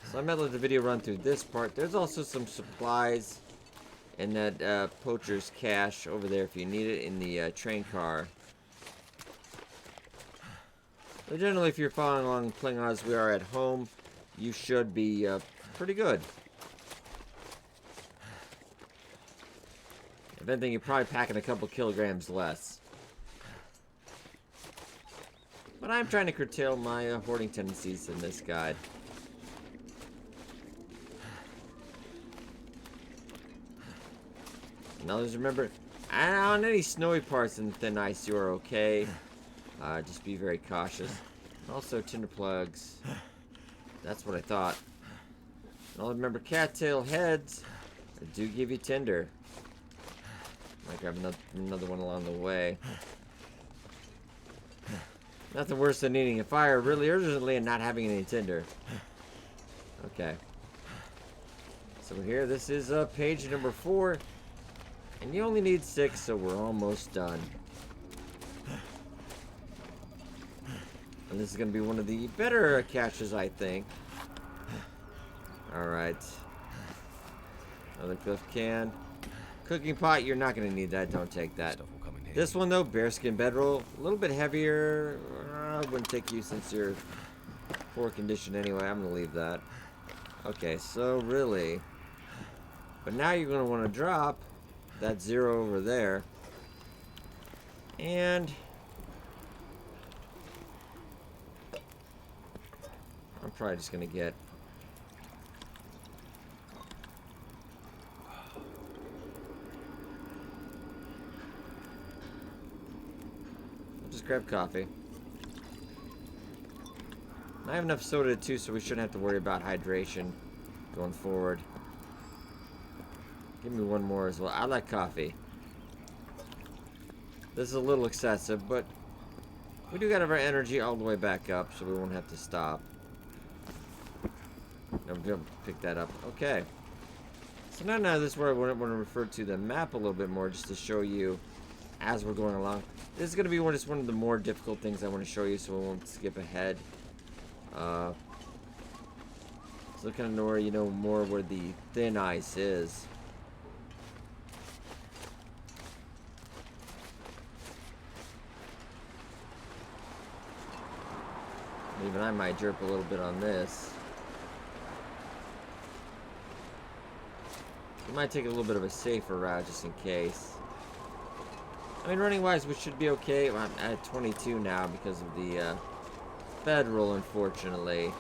So I might let the video run through this part. There's also some supplies in that poacher's cache over there if you need it in the train car. But generally, if you're following along playing as we are at home, you should be pretty good. If anything, you're probably packing a couple kilograms less. But I'm trying to curtail my hoarding tendencies in this guide. And always remember, on any snowy parts in thin ice, you are okay. Just be very cautious. Also, tinder plugs. That's what I thought. And I'll remember, cattail heads do give you tinder. Might grab another one along the way. Nothing worse than needing a fire really urgently and not having any tinder. Okay. So here, this is page number 4. And you only need 6, so we're almost done. And this is going to be one of the better caches, I think. Alright. Another cliff can. Cooking pot, you're not going to need that. Don't take that. This one, though, bearskin bedroll. A little bit heavier. I wouldn't take you since you're poor condition anyway. I'm going to leave that. Okay, so really. But now you're going to want to drop that 0 over there. And I'm probably just going to get... Just grab coffee. I have enough soda too, so we shouldn't have to worry about hydration going forward. Give me one more as well. I like coffee. This is a little excessive, but we do got our energy all the way back up, so we won't have to stop. I'm going to pick that up. Okay. So now this is where I want to refer to the map a little bit more, just to show you as we're going along. This is going to be just one of the more difficult things I want to show you, so we won't skip ahead. So kind of know where, you know, more where the thin ice is. Even I might jerk a little bit on this. We might take a little bit of a safer route just in case. I mean, running wise, we should be okay. I'm at 22 now because of the bedroll, unfortunately.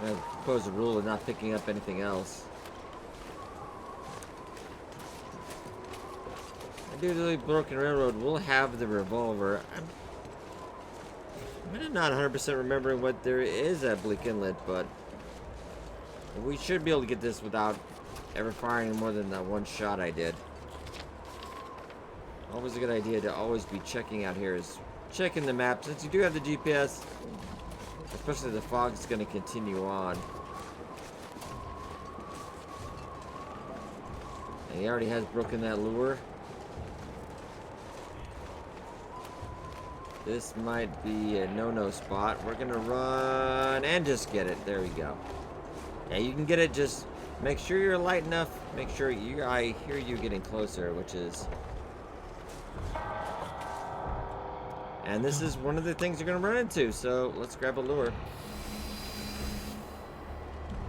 I propose a rule of not picking up anything else. I do the Broken Railroad will have the revolver. I'm not 100% remembering what there is at Bleak Inlet, but we should be able to get this without ever firing more than that one shot I did. Always a good idea to always be checking out here is checking the map. Since you do have the GPS, especially the fog is going to continue on. And he already has broken that lure. This might be a no-no spot. We're gonna run and just get it. There we go. Yeah, you can get it. Just make sure you're light enough. Make sure I hear you getting closer, which is... And this is one of the things you're gonna run into. So let's grab a lure.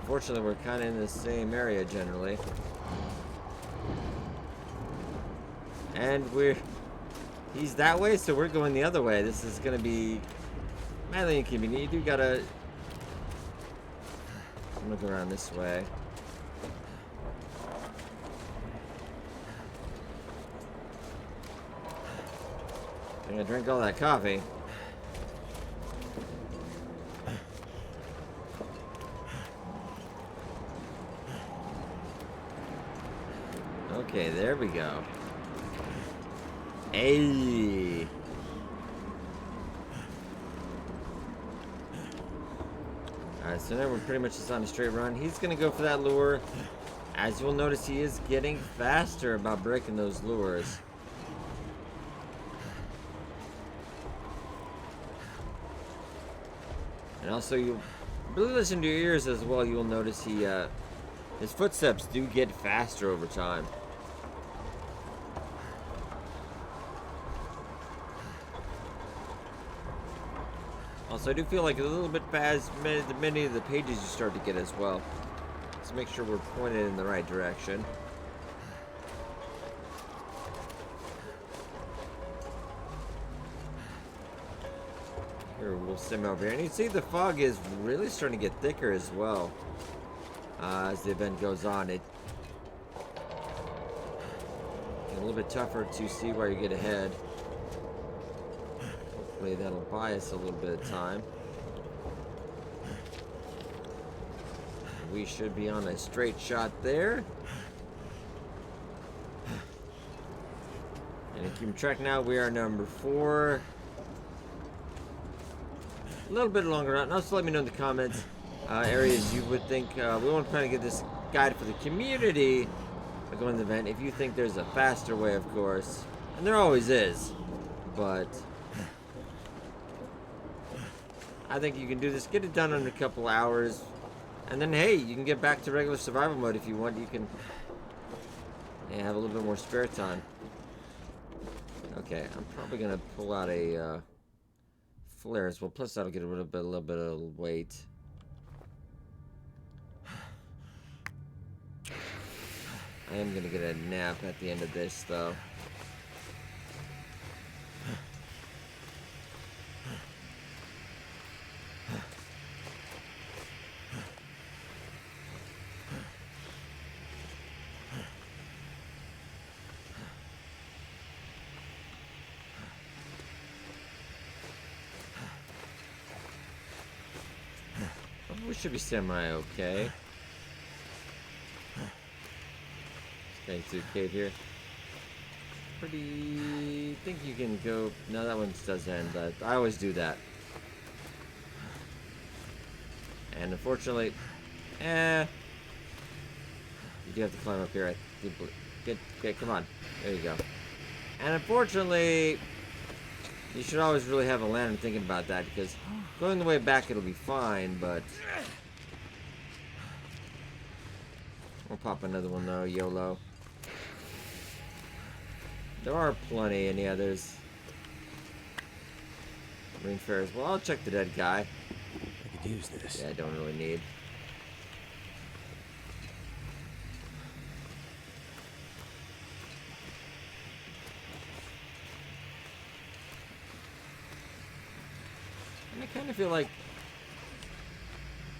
Fortunately, we're kind of in the same area generally. And he's that way, so we're going the other way. This is going to be mildly inconvenient. You do gotta... I'm going to go around this way. I'm going to drink all that coffee. Okay, there we go. Hey. Alright, so now we're pretty much just on a straight run. He's gonna go for that lure. As you'll notice, he is getting faster about breaking those lures. And also, you really listen to your ears as well. You'll notice his footsteps do get faster over time. Also, I do feel like a little bit fast many of the pages you start to get as well. Let's make sure we're pointed in the right direction. Here, we'll sim over here. And you see the fog is really starting to get thicker as well. As the event goes on, it's a little bit tougher to see where you get ahead. Hopefully that'll buy us a little bit of time. We should be on a straight shot there. And if you keep track now, we are number 4. A little bit longer out. And also let me know in the comments areas you would think we want to try to get this guide for the community by going to the event. If you think there's a faster way, of course, and there always is, but I think you can do this. Get it done in a couple hours, and then hey, you can get back to regular survival mode if you want. You can have a little bit more spare time. Okay, I'm probably gonna pull out a flare as well. Plus, that'll get a little bit of weight. I am gonna get a nap at the end of this, though. We should be semi-okay. Getting through the cave here. Pretty... think you can go... No, that one does end. I always do that. And unfortunately... you do have to climb up here. Get, come on. There you go. And unfortunately... you should always really have a lantern thinking about that, because going the way back it'll be fine, but... we'll pop another one though, YOLO. There are plenty, and yeah, there's... Marine Fares. Well, I'll check the dead guy. I could use this. Yeah, I don't really need. And I kind of feel like...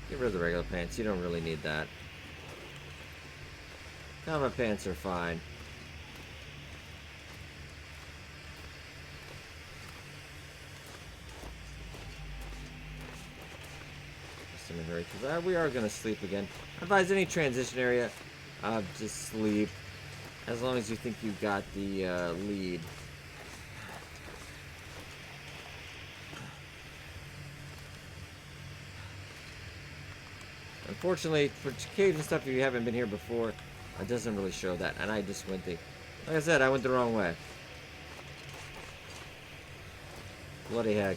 get rid of the regular pants. You don't really need that. Combat pants are fine. Just in a hurry, because we are going to sleep again. I advise any transition area, just sleep. As long as you think you got the lead. Unfortunately, for caves and stuff, if you haven't been here before, it doesn't really show that. And I just went like I said, I went the wrong way. Bloody heck.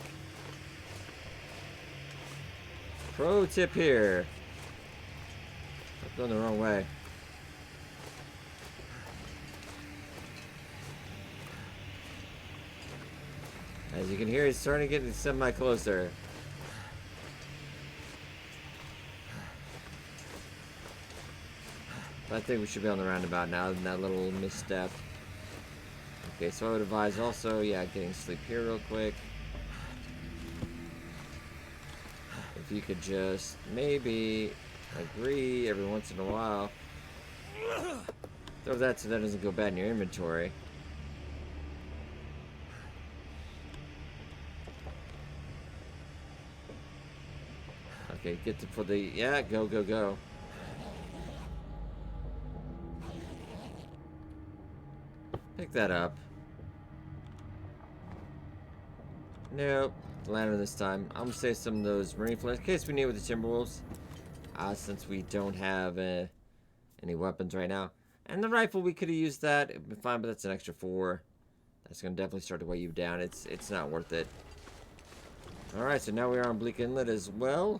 Pro tip here. I'm going the wrong way. As you can hear, it's starting to get semi-closer. I think we should be on the roundabout now in that little misstep. Okay, so I would advise also, yeah, getting sleep here real quick. If you could just maybe agree every once in a while. Throw that so that doesn't go bad in your inventory. Okay, get to put the, yeah, go, go, go. Pick that up. Nope. Lantern this time. I'm gonna save some of those marine flares in case we need with the Timberwolves. Since we don't have an any weapons right now. And the rifle, we could have used that. It'd been fine, but that's an extra 4. That's going to definitely start to weigh you down. It's not worth it. Alright, so now we are on Bleak Inlet as well.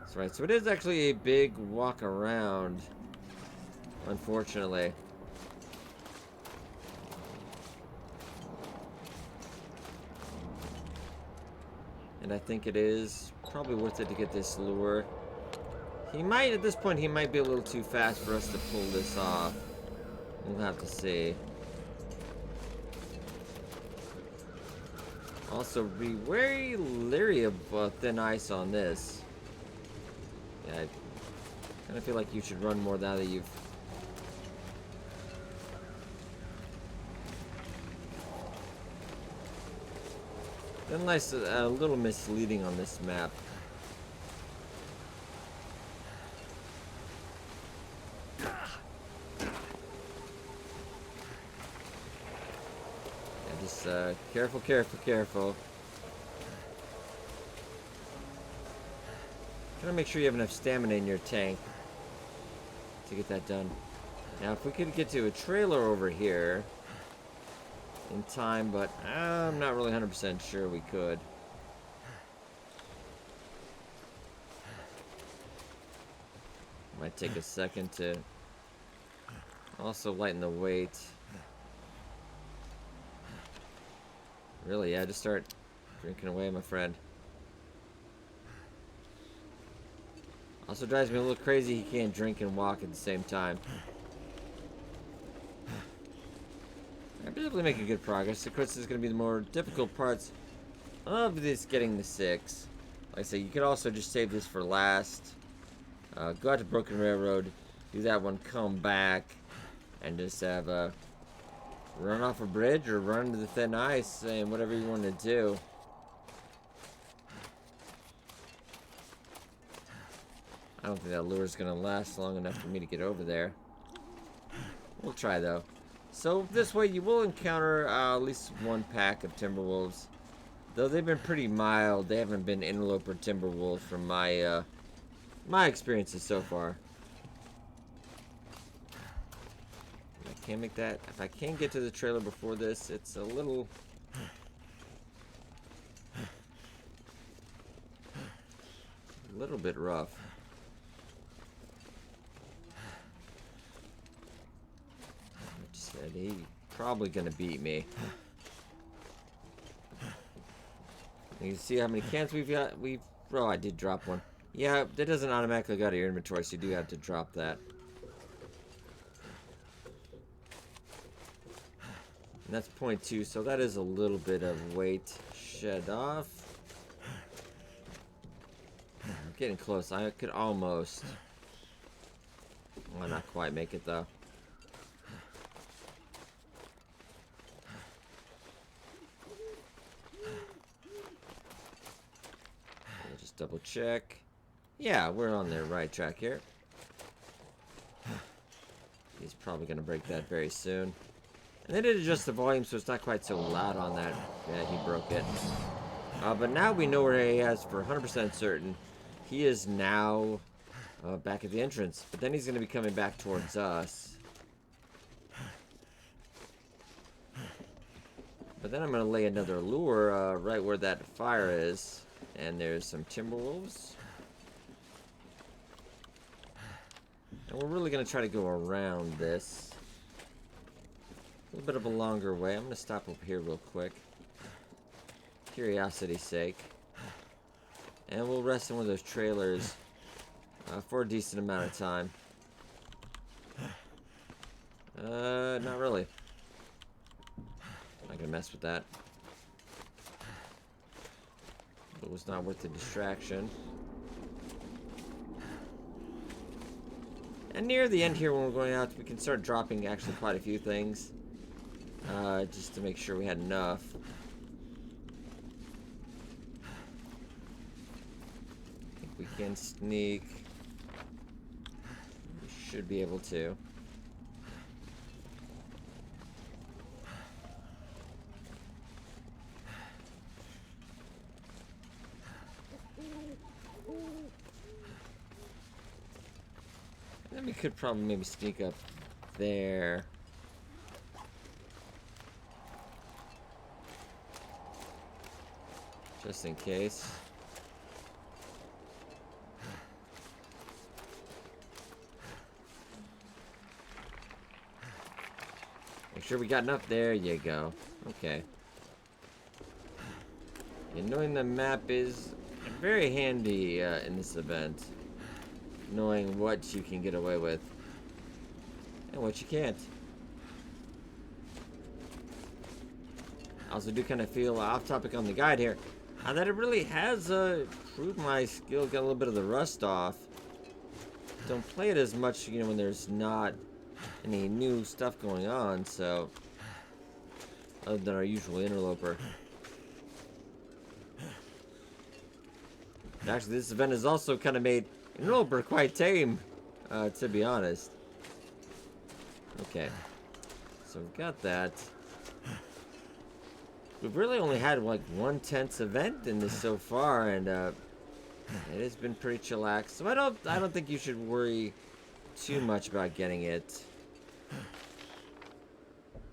That's right, so it is actually a big walk around, unfortunately. And I think it is probably worth it to get this lure. He might, at this point, he might be a little too fast for us to pull this off. We'll have to see. Also, be very leery of thin ice on this. Yeah, I kind of feel like you should run more now that you've... Thin ice is a little misleading on this map. Just careful, careful, careful. Trying to make sure you have enough stamina in your tank to get that done. Now, if we could get to a trailer over here in time, but I'm not really 100% sure we could. Might take a second to also lighten the weight. Really, yeah, just start drinking away, my friend. Also drives me a little crazy he can't drink and walk at the same time. I'm definitely making good progress. Of course, this is going to be the more difficult parts of this getting the 6. Like I said, you could also just save this for last. Go out to Broken Railroad, do that one, come back, and just have run off a bridge or run into the thin ice, and whatever you want to do. I don't think that lure's going to last long enough for me to get over there. We'll try, though. So, this way you will encounter at least one pack of Timberwolves. Though they've been pretty mild, they haven't been interloper Timberwolves from my, my experiences so far. I can't make that. If I can't get to the trailer before this, it's a little... bit rough. Said he's probably gonna beat me. You can see how many cans we've got. Oh, I did drop one. Yeah, that doesn't automatically go to your inventory, so you do have to drop that. And that's 0.2, so that is a little bit of weight shed off. I'm getting close. I could almost. Well, not quite make it though. Just double check. Yeah, we're on the right track here. He's probably going to break that very soon. And they did adjust the volume so it's not quite so loud on that. Yeah, he broke it. But now we know where he is for 100% certain. He is now back at the entrance. But then he's going to be coming back towards us. But then I'm going to lay another lure right where that fire is. And there's some Timberwolves. And we're really going to try to go around this. A little bit of a longer way. I'm going to stop over here real quick. Curiosity's sake. And we'll rest in one of those trailers for a decent amount of time. Not really. Not going to mess with that. It was not worth the distraction. And near the end here, when we're going out, we can start dropping actually quite a few things. Just to make sure we had enough. I think we can sneak. We should be able to. we could probably maybe sneak up there. Just in case. Make sure we got enough. There you go. Okay. And knowing the map is very handy in this event. Knowing what you can get away with. And what you can't. I also do kind of feel off topic on the guide here. That it really has improved my skill, got a little bit of the rust off. Don't play it as much, you know, when there's not any new stuff going on, so other than our usual interloper. Actually, this event has also kind of made interloper quite tame, to be honest. Okay, so we've got that. We've really only had like one tense event in this so far, and it has been pretty chillax. So I don't think you should worry too much about getting it.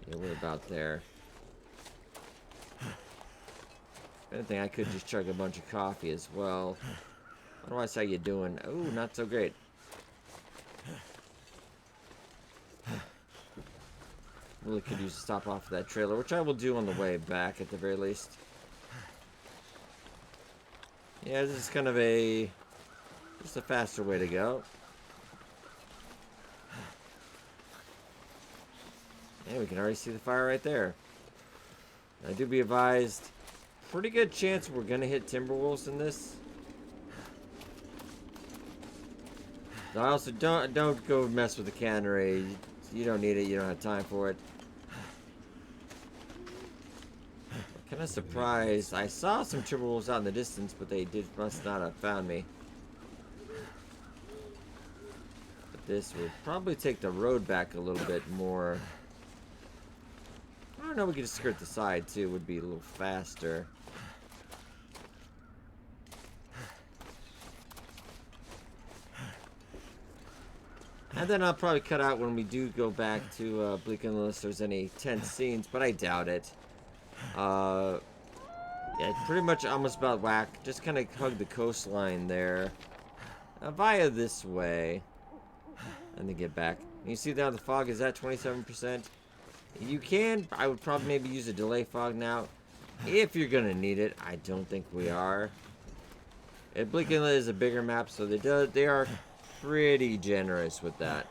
Yeah, we're about there. If anything, I could just chug a bunch of coffee as well. Otherwise, how you doing? Oh, not so great. Really could use to stop off of that trailer, which I will do on the way back at the very least. Yeah, this is kind of just a faster way to go. Yeah, we can already see the fire right there. I do be advised, pretty good chance we're gonna hit timberwolves in this. Now, I also don't go mess with the cannery. You don't need it. You don't have time for it. I'm kind of surprised. I saw some timberwolves out in the distance, but they must not have found me. But this will probably take the road back a little bit more. I don't know. We could just skirt the side too. Would be a little faster. And then I'll probably cut out when we do go back to Bleak unless there's any tense scenes, but I doubt it. Yeah, pretty much almost about whack. Just kind of hug the coastline there. Via this way. And then get back. You see now the fog is at 27%. You can, I would probably maybe use a delay fog now. If you're going to need it. I don't think we are. Bleak Inlet is a bigger map, so they are pretty generous with that.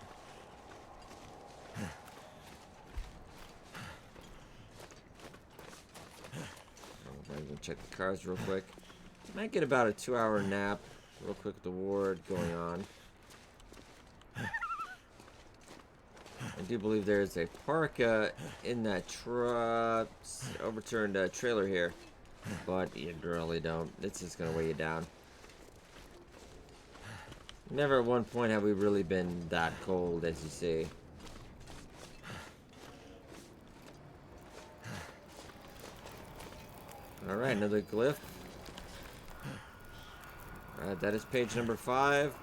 I'm gonna check the cars real quick. Might get about a 2-hour nap real quick with the ward going on. I do believe there is a park in that overturned trailer here, but you really don't. It's just gonna weigh you down. Never at one point have we really been that cold, as you see. Alright, another glyph. Alright, that is page number 5.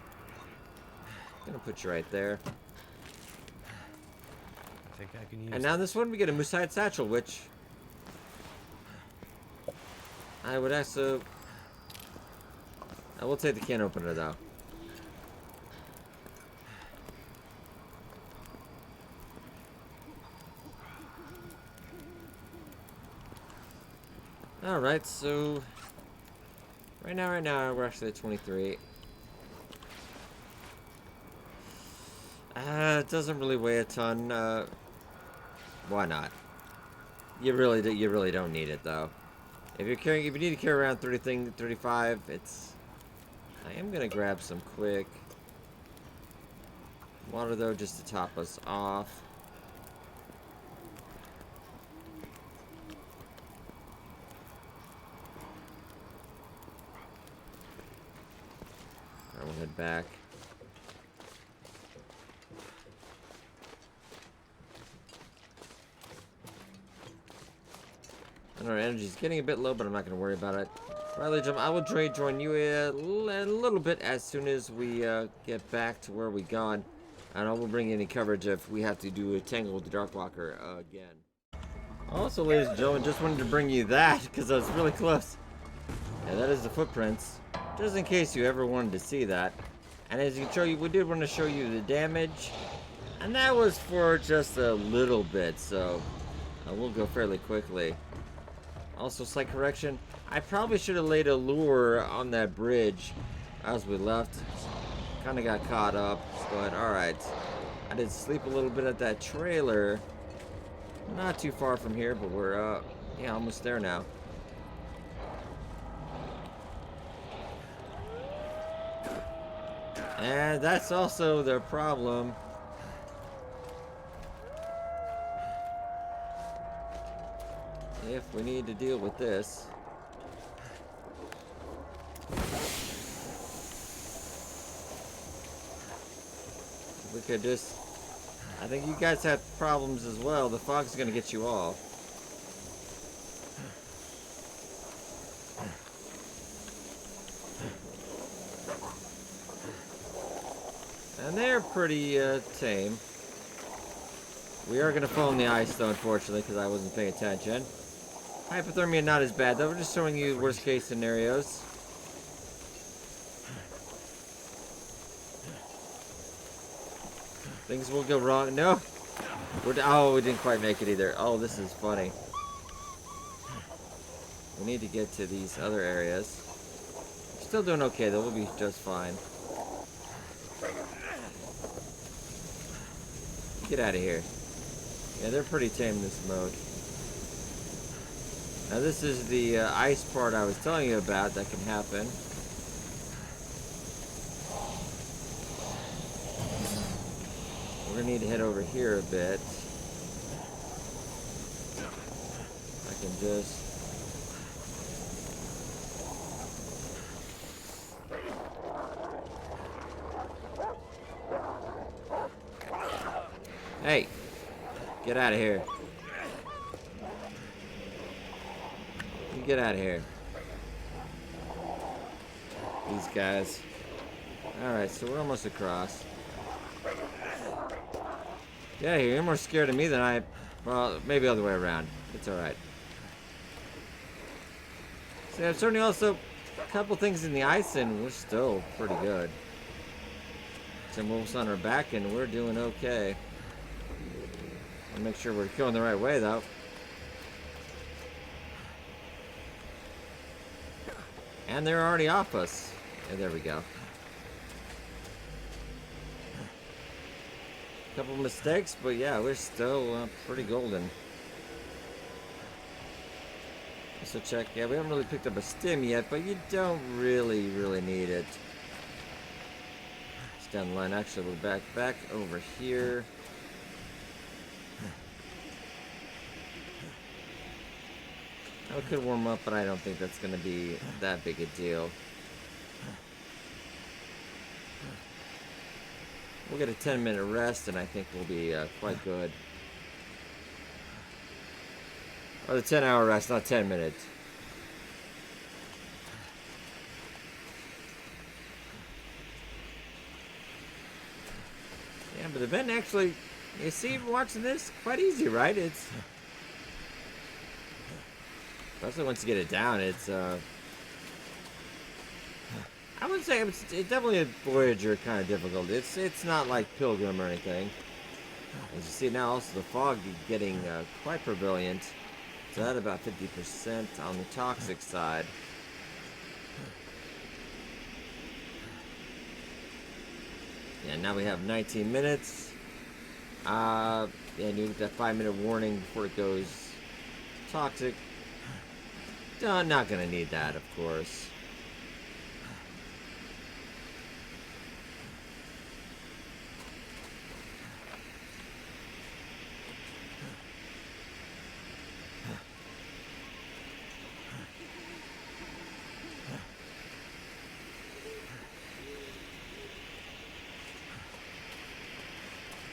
Gonna put you right there. I think I can use. And now this one we get a Moosehide Satchel, which I would also. I will take the can opener though. Alright, so right now we're actually at 23. It doesn't really weigh a ton. Why not? You really don't need it though. If you need to carry around 35, I am gonna grab some quick water though, just to top us off. We'll head back. And our energy's getting a bit low, but I'm not going to worry about it. Riley, I will join you a little bit as soon as we get back to where we gone. And I will bring any coverage if we have to do a tangle with the Darkwalker again. Also, ladies and gentlemen, just wanted to bring you that because I was really close. Yeah, that is the footprints. Just in case you ever wanted to see that. And as you can show you, we did want to show you the damage. And that was for just a little bit, so we'll go fairly quickly. Also, slight correction. I probably should have laid a lure on that bridge as we left. Kind of got caught up, but alright. I did sleep a little bit at that trailer. Not too far from here, but we're, yeah, almost there now. And that's also the problem. If we need to deal with this. We could just... I think you guys have problems as well. The fog's gonna get you all. And they're pretty tame. We are gonna fall in the ice though, unfortunately, because I wasn't paying attention. Hypothermia not as bad though. We're just showing you worst case scenarios. Things will go wrong. No! Oh, we didn't quite make it either. Oh, this is funny. We need to get to these other areas. Still doing okay though. We'll be just fine. Get out of here. Yeah, they're pretty tame in this mode. Now this is the ice part I was telling you about that can happen. We're gonna need to head over here a bit. I can just... Hey! Get out of here. You get out of here. These guys. Alright, so we're almost across. Get out of here. You're more scared of me than I... Well, maybe the other way around. It's alright. See, I've certainly also... A couple things in the ice and we're still pretty good. Some wolves on our back and we're doing okay. I'll make sure we're going the right way, though. And they're already off us. Yeah, there we go. Couple mistakes, but yeah, we're still pretty golden. So check. Yeah, we haven't really picked up a stim yet, but you don't really need it. It's down the line. Actually, we're back over here. I could warm up, but I don't think that's going to be that big a deal. We'll get a 10-minute rest, and I think we'll be quite good. Or the 10-hour rest, not 10 minutes. Yeah, but the vent actually, you see, watching this, quite easy, right? It's... Especially once you get it down, it's, I wouldn't say it's definitely a Voyager kind of difficult. It's not like Pilgrim or anything. As you see now, also the fog is getting quite prevalent. It's at about 50% on the toxic side. Yeah, now we have 19 minutes. And you get that 5-minute warning before it goes toxic. Not gonna need that, of course.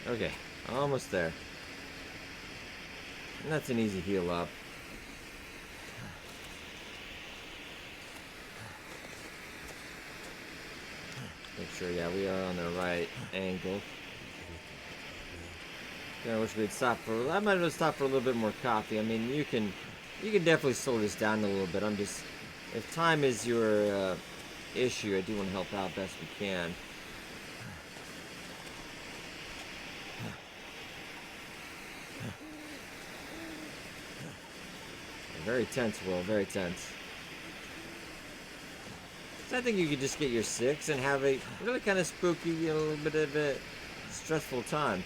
Okay, almost there. And that's an easy heal up. Make sure, yeah, we are on the right angle. I wish we'd stop for. I might have stopped for a little bit more coffee. I mean, you can definitely slow this down a little bit. I'm just, if time is your issue, I do want to help out best we can. Very tense, Will. Very tense. So I think you could just get your 6 and have a really kind of spooky, a little bit of a stressful time.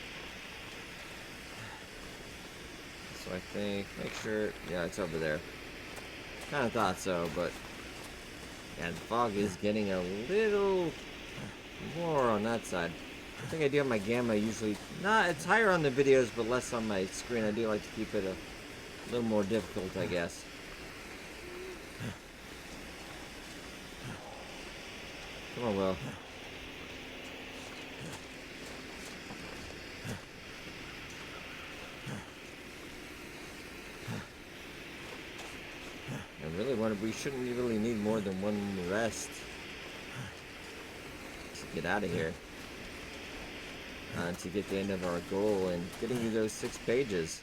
So I think, make sure, yeah, it's over there. Kind of thought so, but yeah, the fog is getting a little more on that side. I think I do have my gamma usually, it's higher on the videos, but less on my screen. I do like to keep it a little more difficult, I guess. Come on, Will. I really want to, we shouldn't really need more than one rest to get out of here. To get the end of our goal and getting you those 6 pages.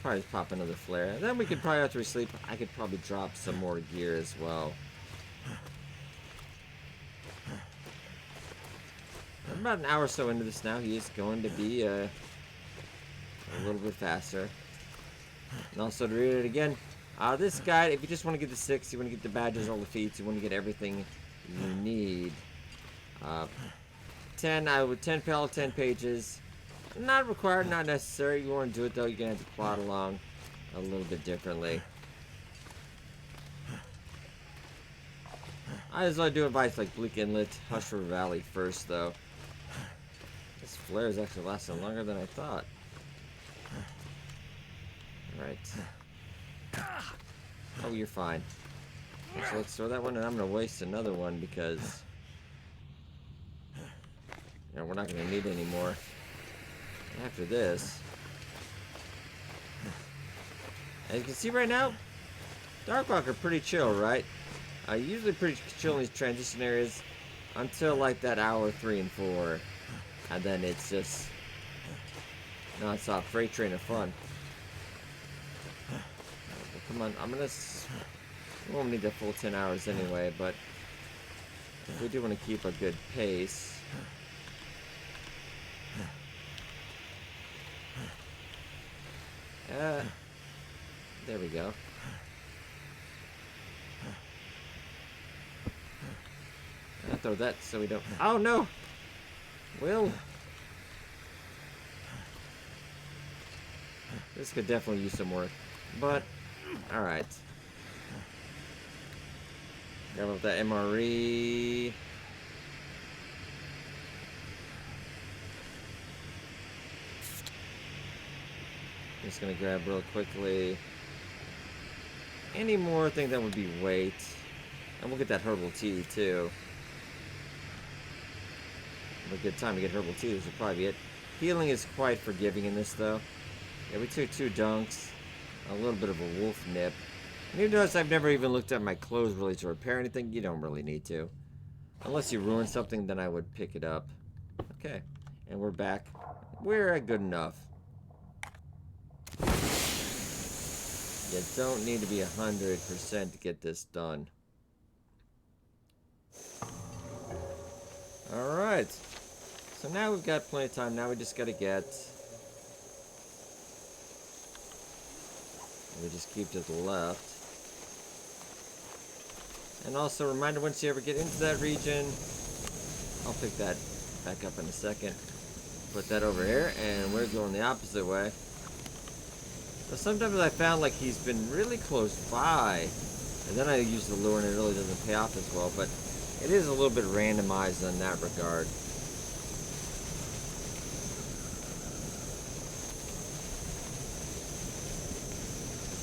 Probably pop another flare. And then we could probably, after we sleep, I could probably drop some more gear as well. I'm about an hour or so into this now. He is going to be a little bit faster. And also to read it again, this guide, if you just want to get the 6, you want to get the badges, all the feats, you want to get everything you need. 10 pages. Not required, not necessary. You want to do it though, you're going to have to plot along a little bit differently. I just like to do advice like Bleak Inlet, Hush River Valley first though. This flare is actually lasting longer than I thought. Alright. Oh, you're fine. So let's throw that one, and I'm going to waste another one because we're not going to need any more. After this, as you can see right now, Darkwalker pretty chill, right? Usually pretty chill in these transition areas until like that hour 3 and 4, and then it's just non-stop freight train of fun. Well, come on, we won't need the full 10 hours anyway, but we do want to keep a good pace. There we go. I'll throw that so we don't. Oh no! Will! This could definitely use some work. But, alright. Grab up that MRE. Just gonna grab real quickly any more thing that would be weight, and we'll get that herbal tea too. A good time to get herbal tea. This will probably be it. Healing is quite forgiving in this though. Yeah, we took 2 dunks, a little bit of a wolf nip. And you notice I've never even looked at my clothes really to repair anything. You don't really need to, unless you ruin something. Then I would pick it up. Okay, and we're back. We're at good enough. You don't need to be 100% to get this done. Alright. So now we've got plenty of time. Now we just gotta get... We just keep to the left. And also a reminder, once you ever get into that region... I'll pick that back up in a second. Put that over here, and we're going the opposite way. But sometimes I found like he's been really close by, and then I use the lure and it really doesn't pay off as well, but it is a little bit randomized in that regard.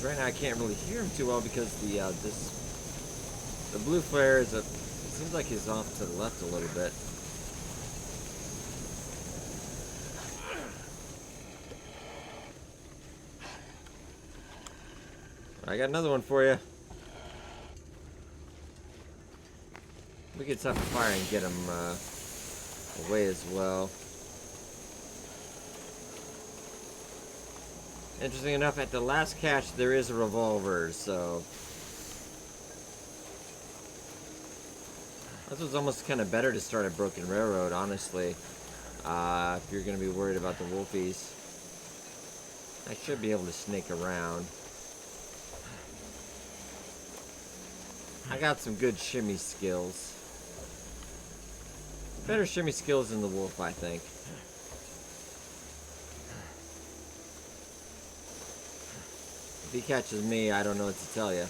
Right now I can't really hear him too well because the blue flare is it seems like he's off to the left a little bit. I got another one for you. could stop the fire and get him away as well. Interesting enough, at the last cache there is a revolver, so this was almost kind of better to start at Broken Railroad, honestly. If you're going to be worried about the wolfies. I should be able to snake around. I got some good shimmy skills. Better shimmy skills than the wolf, I think. If he catches me, I don't know what to tell you.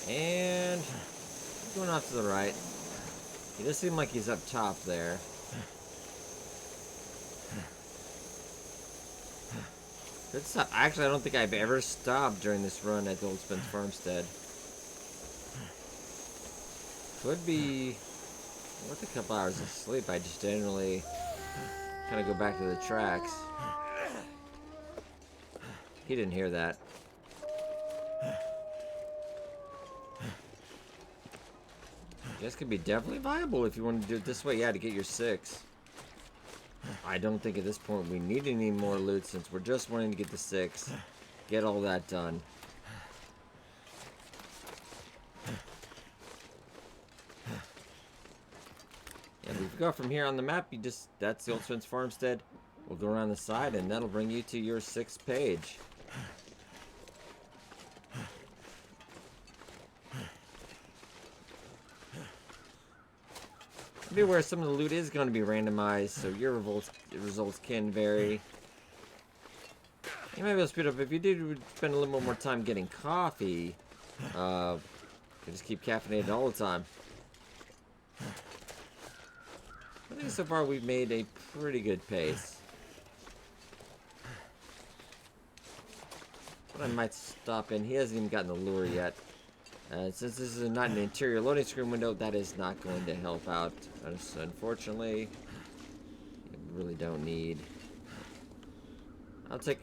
And going off to the right. He does seem like he's up top there. Good stuff. Actually, I don't think I've ever stopped during this run at the Old Spence Farmstead. Could be worth a couple hours of sleep. I just generally kind of go back to the tracks. He didn't hear that. This could be definitely viable if you want to do it this way. Yeah, to get your 6. I don't think at this point we need any more loot since we're just wanting to get the 6. Get all that done. And if you go from here on the map, you just, that's the Old Spence Farmstead. We'll go around the side and that'll bring you to your 6th page. Be aware some of the loot is going to be randomized, so your results can vary. You might be able to speed up if you did spend a little bit more time getting coffee. You can just keep caffeinated all the time. I think so far we've made a pretty good pace. But I might stop in. He hasn't even gotten the lure yet. Since this is not an interior loading screen window, that is not going to help out. Unfortunately, we really don't need.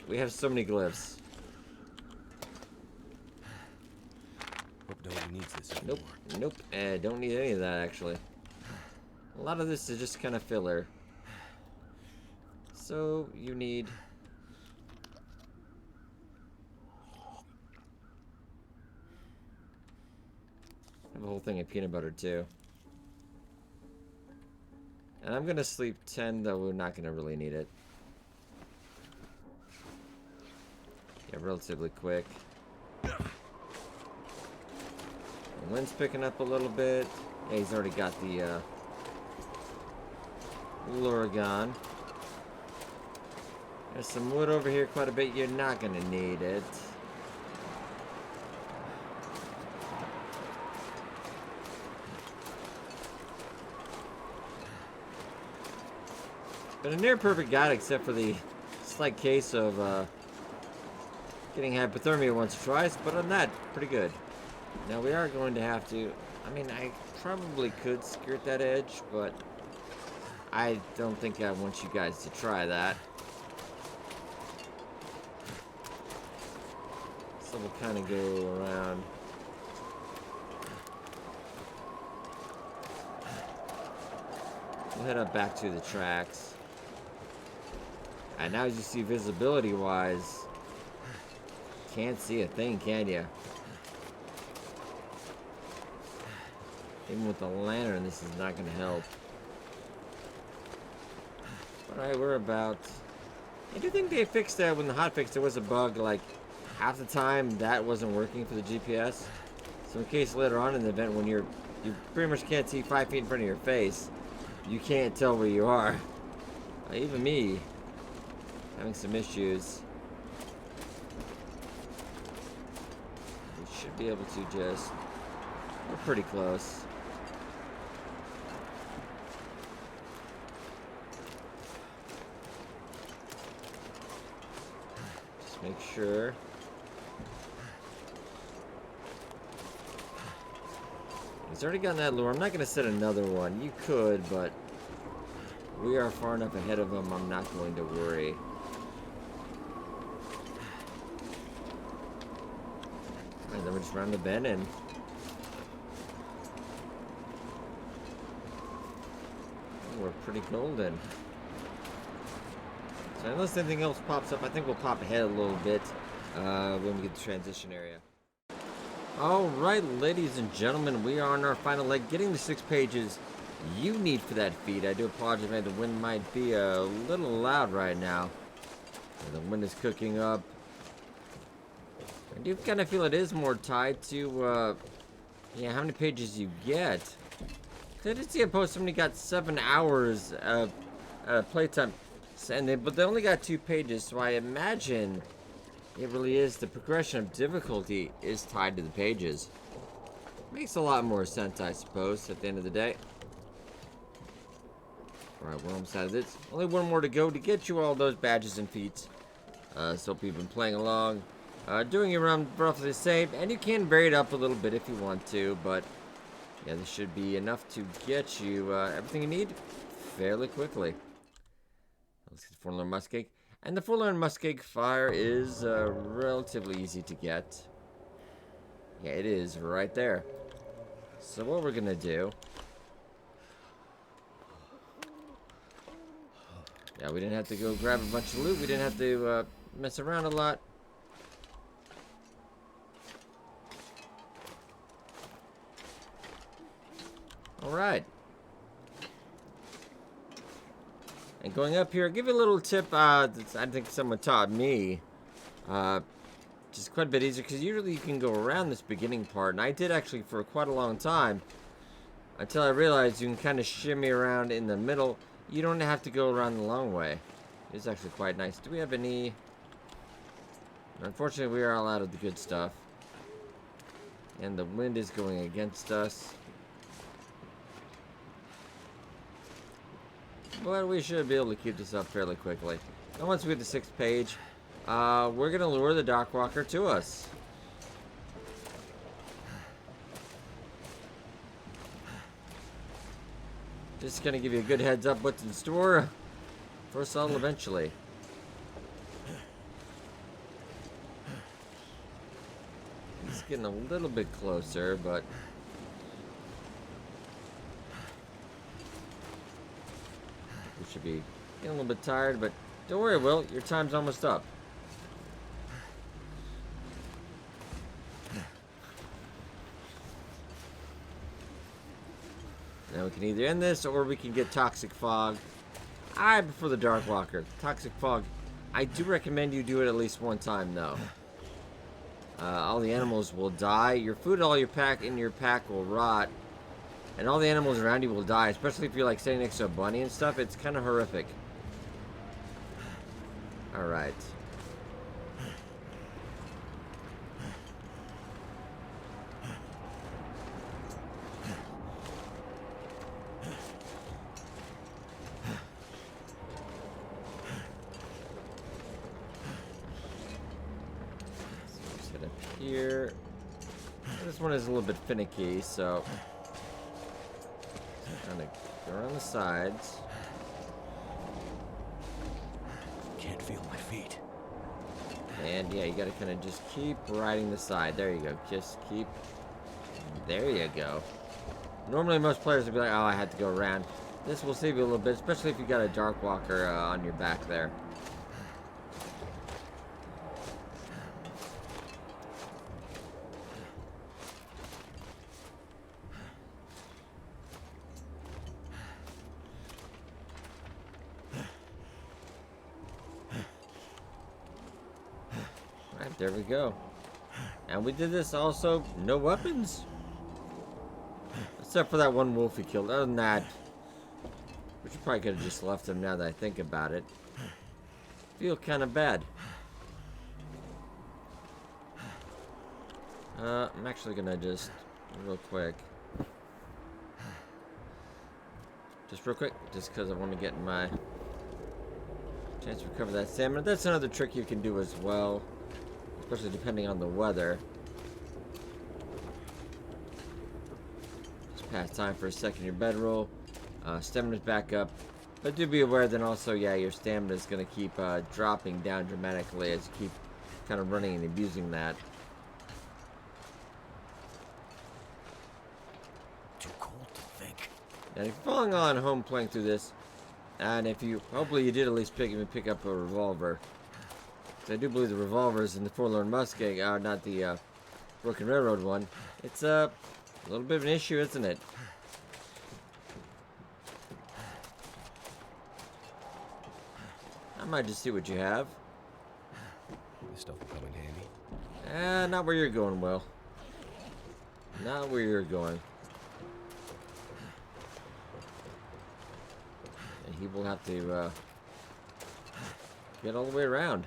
We have so many glyphs. Hope nobody needs this Nope, anymore. nope. Don't need any of that actually. A lot of this is just kind of filler. So you need. I have a whole thing of peanut butter too. And I'm gonna sleep 10, though we're not gonna really need it. Yeah, relatively quick. The wind's picking up a little bit. Yeah, he's already got the lure gun. There's some wood over here quite a bit. You're not gonna need it. Been a near perfect guide except for the slight case of getting hypothermia once or twice, but on that, pretty good. Now we are going to have to, I mean, I probably could skirt that edge, but I don't think I want you guys to try that. So we'll kind of go around. We'll head up back to the tracks. And now as you see visibility-wise, can't see a thing, can you? Even with the lantern, this is not going to help. Alright, we're about... I do think they fixed that when the hotfix, there was a bug, like, half the time that wasn't working for the GPS. So in case later on in the event when you pretty much can't see 5 feet in front of your face, you can't tell where you are. Even me, having some issues. We should be able to just... We're pretty close. Just make sure. He's already gotten that lure. I'm not going to set another one. You could, but we are far enough ahead of them, I'm not going to worry. Alright, then we just round the bend and we're pretty golden. So unless anything else pops up, I think we'll pop ahead a little bit when we get to the transition area. Alright, ladies and gentlemen, we are on our final leg, getting the 6 pages you need for that feat. I do apologize, man, the wind might be a little loud right now. The wind is cooking up. I do kind of feel it is more tied to, yeah, how many pages you get. I did see a post, somebody got 7 hours of playtime, but they only got 2 pages, so I imagine it really is, the progression of difficulty is tied to the pages. Makes a lot more sense, I suppose, at the end of the day. Alright, we're almost out of this. Only one more to go to get you all those badges and feats. So if you've been playing along, doing around roughly the same, and you can vary it up a little bit if you want to, but yeah, this should be enough to get you everything you need fairly quickly. Let's get the FORLORN MUSKEG. And the FORLORN MUSKEG fire is relatively easy to get. Yeah, it is right there. So what we're gonna do... Yeah, we didn't have to go grab a bunch of loot. We didn't have to mess around a lot. Alright. And going up here, I'll give you a little tip I think someone taught me. Just quite a bit easier, because usually you can go around this beginning part. And I did actually for quite a long time. Until I realized you can kind of shimmy around in the middle. You don't have to go around the long way. It's actually quite nice. Do we have any... Unfortunately, we are all out of the good stuff. And the wind is going against us. But we should be able to keep this up fairly quickly. And once we get to 6th page, we're going to lure the Darkwalker to us. Just going to give you a good heads up what's in store for us all eventually. It's getting a little bit closer, but... We should be getting a little bit tired, but don't worry, Will. Your time's almost up. Now we can either end this, or we can get Toxic Fog. I prefer the Darkwalker. Toxic Fog, I do recommend you do it at least one time, though. All the animals will die. Your food, all your pack in your pack will rot. And all the animals around you will die, especially if you're like sitting next to a bunny and stuff. It's kind of horrific. Alright. So just head up here. This one is a little bit finicky, so... Kind of go around the sides. Can't feel my feet. And yeah, you gotta kind of just keep riding the side. There you go. Just keep. There you go. Normally, most players would be like, "Oh, I had to go around." This will save you a little bit, especially if you got a Darkwalker on your back there. There we go. And we did this also, no weapons. Except for that one wolf he killed. Other than that, which probably could have just left him now that I think about it. Feel kind of bad. I'm actually gonna just, real quick. Just real quick, just because I want to get my chance to recover that stamina. That's another trick you can do as well. Especially depending on the weather. Just pass time for a second. Your bedroll. Stamina's back up. But do be aware that also, yeah, your stamina is going to keep dropping down dramatically as you keep kind of running and abusing that. Too cold to think. And if you're following on home playing through this, and if you, hopefully you did at least pick up a revolver. So I do believe the revolvers in the Forlorn Muskeg are not the Broken Railroad one. It's a little bit of an issue, isn't it? I might just see what you have. This stuff will come in handy. Not where you're going, Will. Not where you're going. And he will have to get all the way around.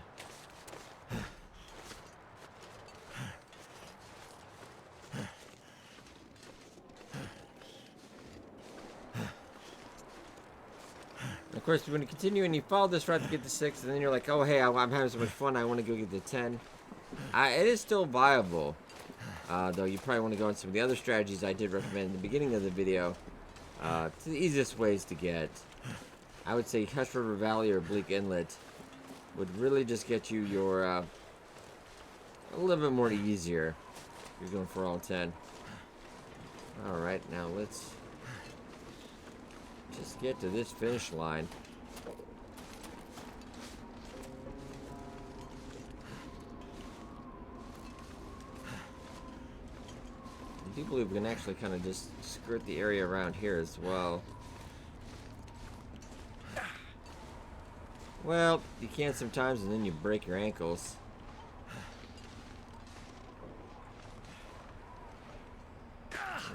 Of course, when you continue and you follow this route to get to 6, and then you're like, oh, hey, I'm having so much fun, I want to go get to 10. It is still viable. Though you probably want to go on some of the other strategies I did recommend in the beginning of the video. It's the easiest ways to get. I would say Hush River Valley or Bleak Inlet would really just get you your, a little bit more easier. You're going for all 10. Alright, now let's just get to this finish line. I do believe we can actually kind of just skirt the area around here as well. Well, you can sometimes, and then you break your ankles.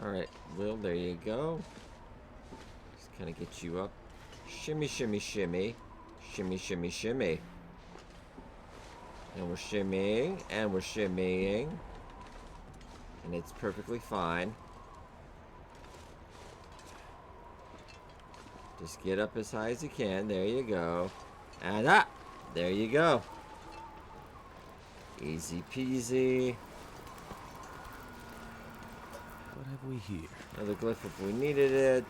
Alright, Will, there you go. Just kind of get you up. Shimmy, shimmy, shimmy. Shimmy, shimmy, shimmy. And we're shimmying, and we're shimmying. And it's perfectly fine. Just get up as high as you can. There you go. And there you go. Easy peasy. What have we here? Another glyph if we needed it.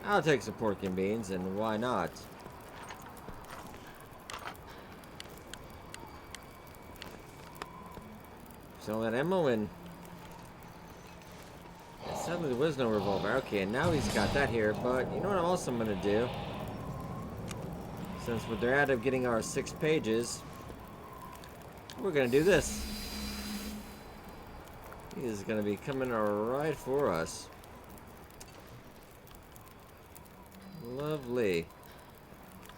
I'll take some pork and beans, and why not? So that ammo in. Sadly, there was no revolver. Okay, and now he's got that here, but you know what I'm also going to do? Since they're out of getting our 6 pages, we're going to do this. He is going to be coming right for us. Lovely.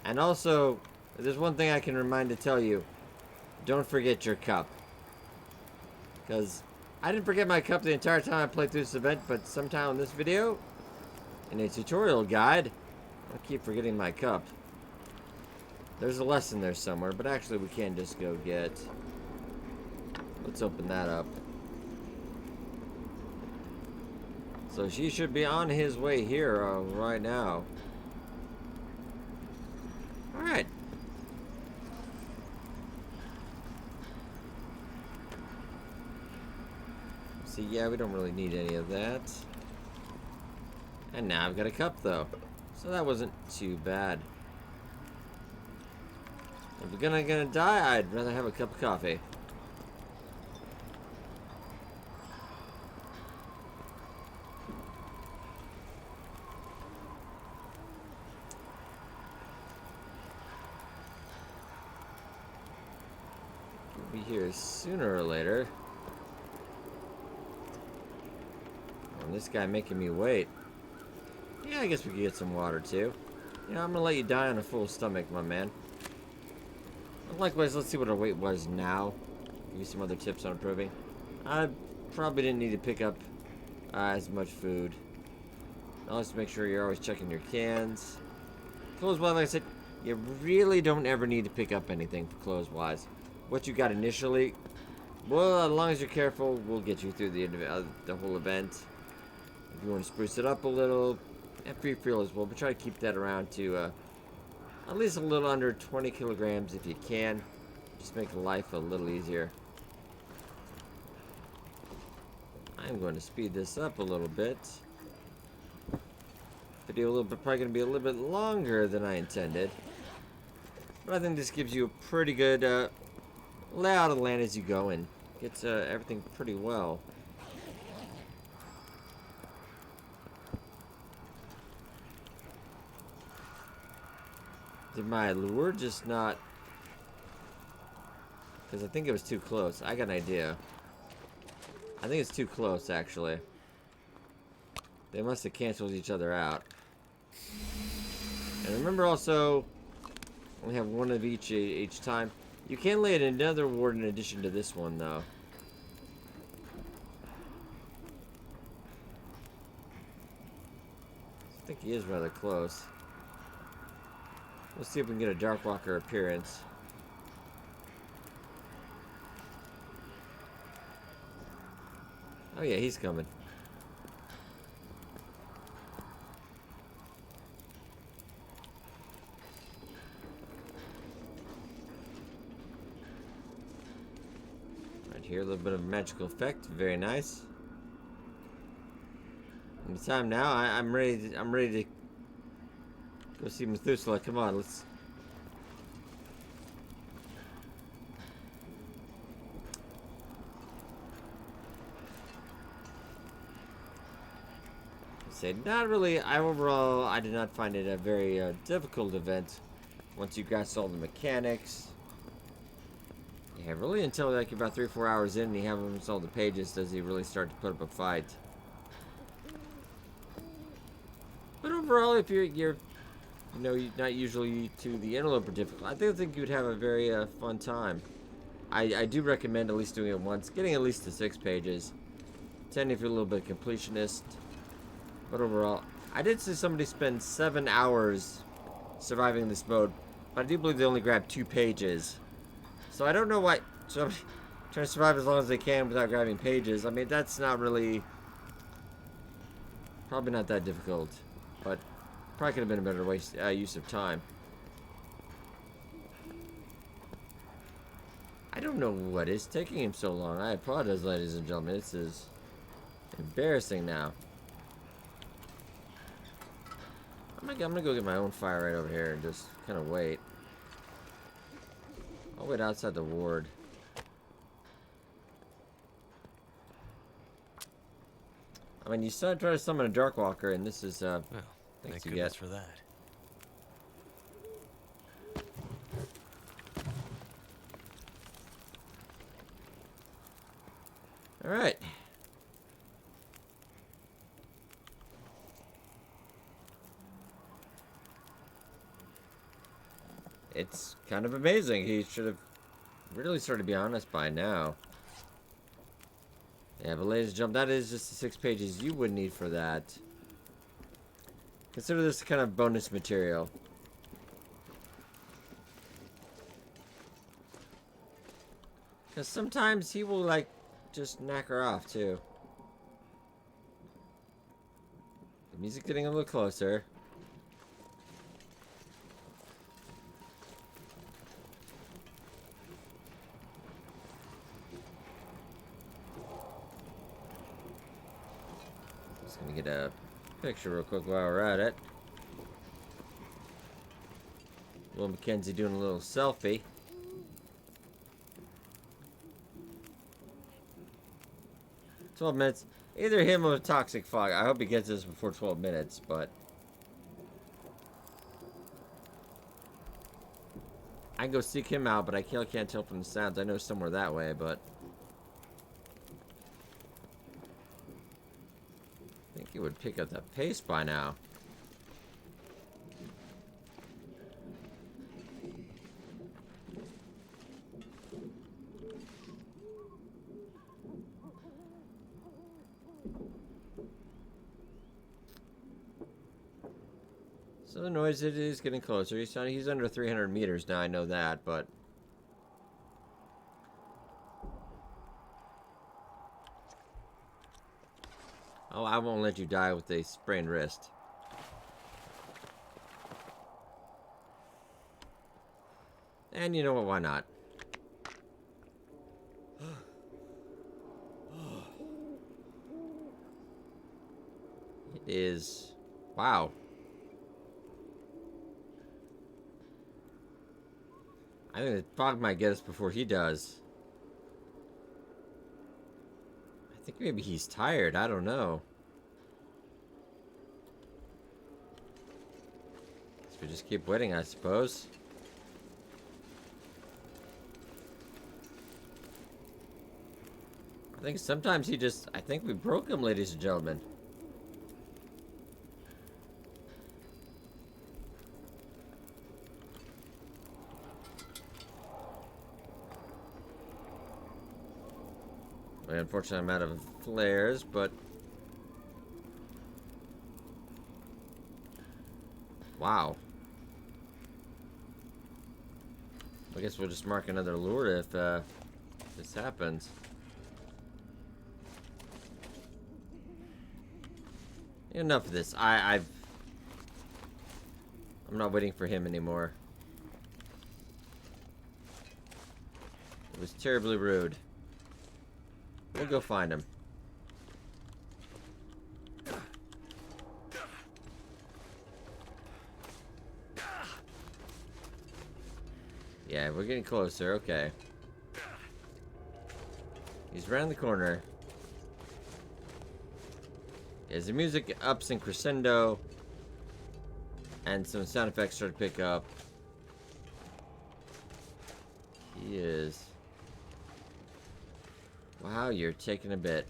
And also, there's one thing I can remind to tell you. Don't forget your cup. Because I didn't forget my cup the entire time I played through this event, but sometime in this video, in a tutorial guide, I keep forgetting my cup. There's a lesson there somewhere, but actually we can just go get... Let's open that up. So she should be on his way here right now. Alright. See, yeah, we don't really need any of that. And now I've got a cup, though. So that wasn't too bad. If we're gonna die, I'd rather have a cup of coffee. We'll be here sooner or later. And this guy making me wait. Yeah, I guess we could get some water too. You know, I'm gonna let you die on a full stomach, my man. Likewise, let's see what our weight was now. Give you some other tips on improving. I probably didn't need to pick up as much food. Now let's make sure you're always checking your cans. Clothes-wise, like I said, you really don't ever need to pick up anything for clothes-wise. What you got initially, well, as long as you're careful, we'll get you through the whole event. If you want to spruce it up a little, and free fuel as well, but try to keep that around to at least a little under 20 kilograms if you can. Just make life a little easier. I'm going to speed this up a little bit. Video probably going to be a little bit longer than I intended. But I think this gives you a pretty good layout of the land as you go and gets everything pretty well. Did my lure just not... Because I think it was too close. I got an idea. I think it's too close, actually. They must have canceled each other out. And remember also, we have one of each time. You can lay another ward in addition to this one, though. I think he is rather close. Let's see if we can get a Darkwalker appearance. Oh yeah, he's coming. Right here, a little bit of magical effect, very nice. And the time now, I'm ready to go see Methuselah. Come on, let's. Say not really. Overall, I did not find it a very difficult event. Once you grasp all the mechanics. Yeah, really until like about 3 or 4 hours in, and you haven't installed the pages, does he really start to put up a fight. But overall, if you're not usually to the interloper difficult, I think you would have a very fun time. I do recommend at least doing it once, getting at least to 6 pages. 10 if you're a little bit completionist. But overall, I did see somebody spend 7 hours surviving this mode, but I do believe they only grabbed 2 pages. So I don't know why somebody trying to survive as long as they can without grabbing pages. I mean, that's not really, probably not that difficult, but probably could have been a better use of time. I don't know what is taking him so long. I apologize, ladies and gentlemen. This is embarrassing now. I'm gonna go get my own fire right over here and just kind of wait. I'll wait outside the ward. I mean, you try to summon a Darkwalker, and this is Well, thanks thank you goodness get. for that. All right. It's kind of amazing. He should have really started to be honest by now. Yeah, but ladies and gentlemen, that is just the 6 pages you would need for that. Consider this kind of bonus material. Because sometimes he will, like, just knock her off, too. The music's getting a little closer. Just gonna get a picture real quick while we're at it. Little Mackenzie doing a little selfie. "12 minutes. Either him or Toxic Fog. I hope he gets this before 12 minutes, but I can go seek him out, but I can't tell from the sounds. I know somewhere that way, but I think he would pick up that pace by now. So the noise it is getting closer. He's under 300 meters now. I know that, but oh, I won't let you die with a sprained wrist. And you know what? Why not? is... Wow. I think the fog might get us before he does. I think maybe he's tired. I don't know. So we just keep waiting, I suppose. I think sometimes he just... I think we broke him, ladies and gentlemen. Unfortunately, I'm out of flares, but... Wow. I guess we'll just mark another lure if this happens. Enough of this. I'm not waiting for him anymore. It was terribly rude. We'll go find him. Yeah, we're getting closer. Okay. He's around the corner. As the music ups in crescendo and some sound effects start to pick up, he is... Wow, you're taking a bit.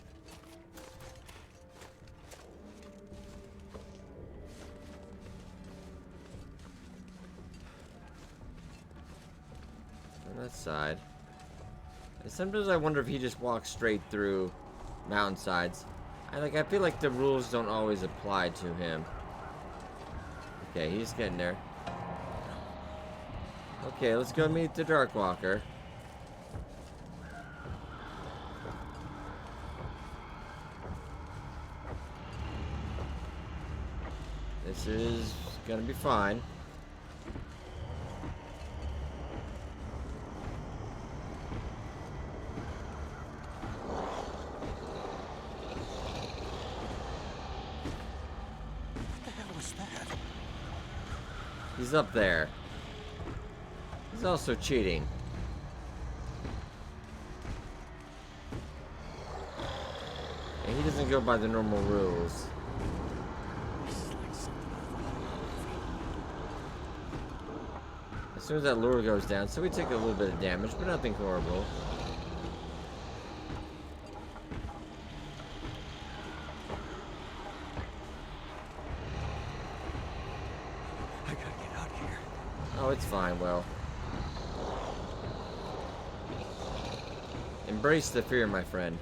On that side. And sometimes I wonder if he just walks straight through mountainsides. I feel like the rules don't always apply to him. Okay, he's getting there. Okay, let's go meet the Darkwalker. This is gonna be fine. What the hell was that? He's up there. He's also cheating. And he doesn't go by the normal rules. As soon as that lure goes down, so we take a little bit of damage, but nothing horrible. I gotta get out of here. Oh, it's fine, well. Embrace the fear, my friend.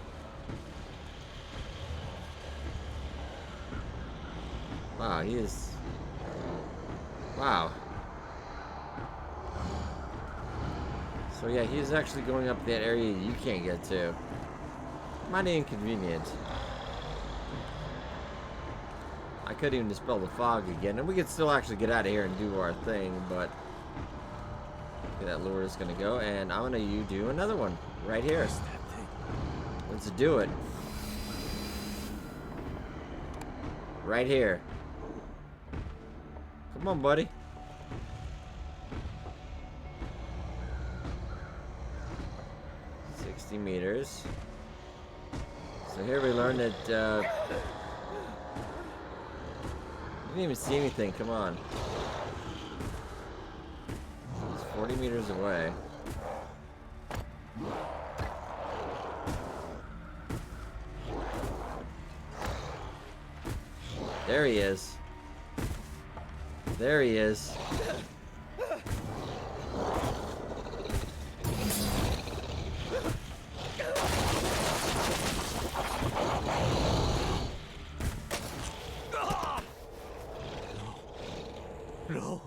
Wow, he is... Wow. So yeah, he's actually going up that area you can't get to. Mighty inconvenient. I could even dispel the fog again, and we could still actually get out of here and do our thing, but... Okay, that lure is gonna go, and I wanna you do another one. Right here. Let's do it. Right here. Come on, buddy. 60 meters. So here we learn that, you didn't even see anything, come on. He's 40 meters away. There he is. There he is. No.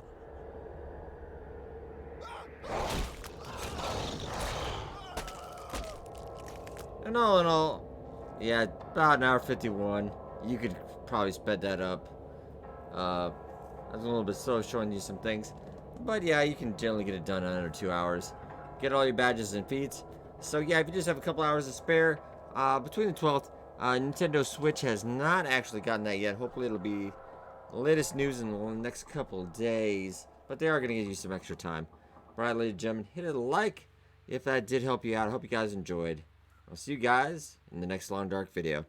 And all in all, yeah, about an hour 51. You could probably sped that up. I was a little bit slow showing you some things. But yeah, you can generally get it done in under 2 hours. Get all your badges and feats. So yeah, if you just have a couple hours to spare, between the 12th Nintendo Switch has not actually gotten that yet. Hopefully it'll be the latest news in the next couple of days. But they are going to give you some extra time. Alright, ladies and gentlemen, hit a like if that did help you out. I hope you guys enjoyed. I'll see you guys in the next Long Dark video.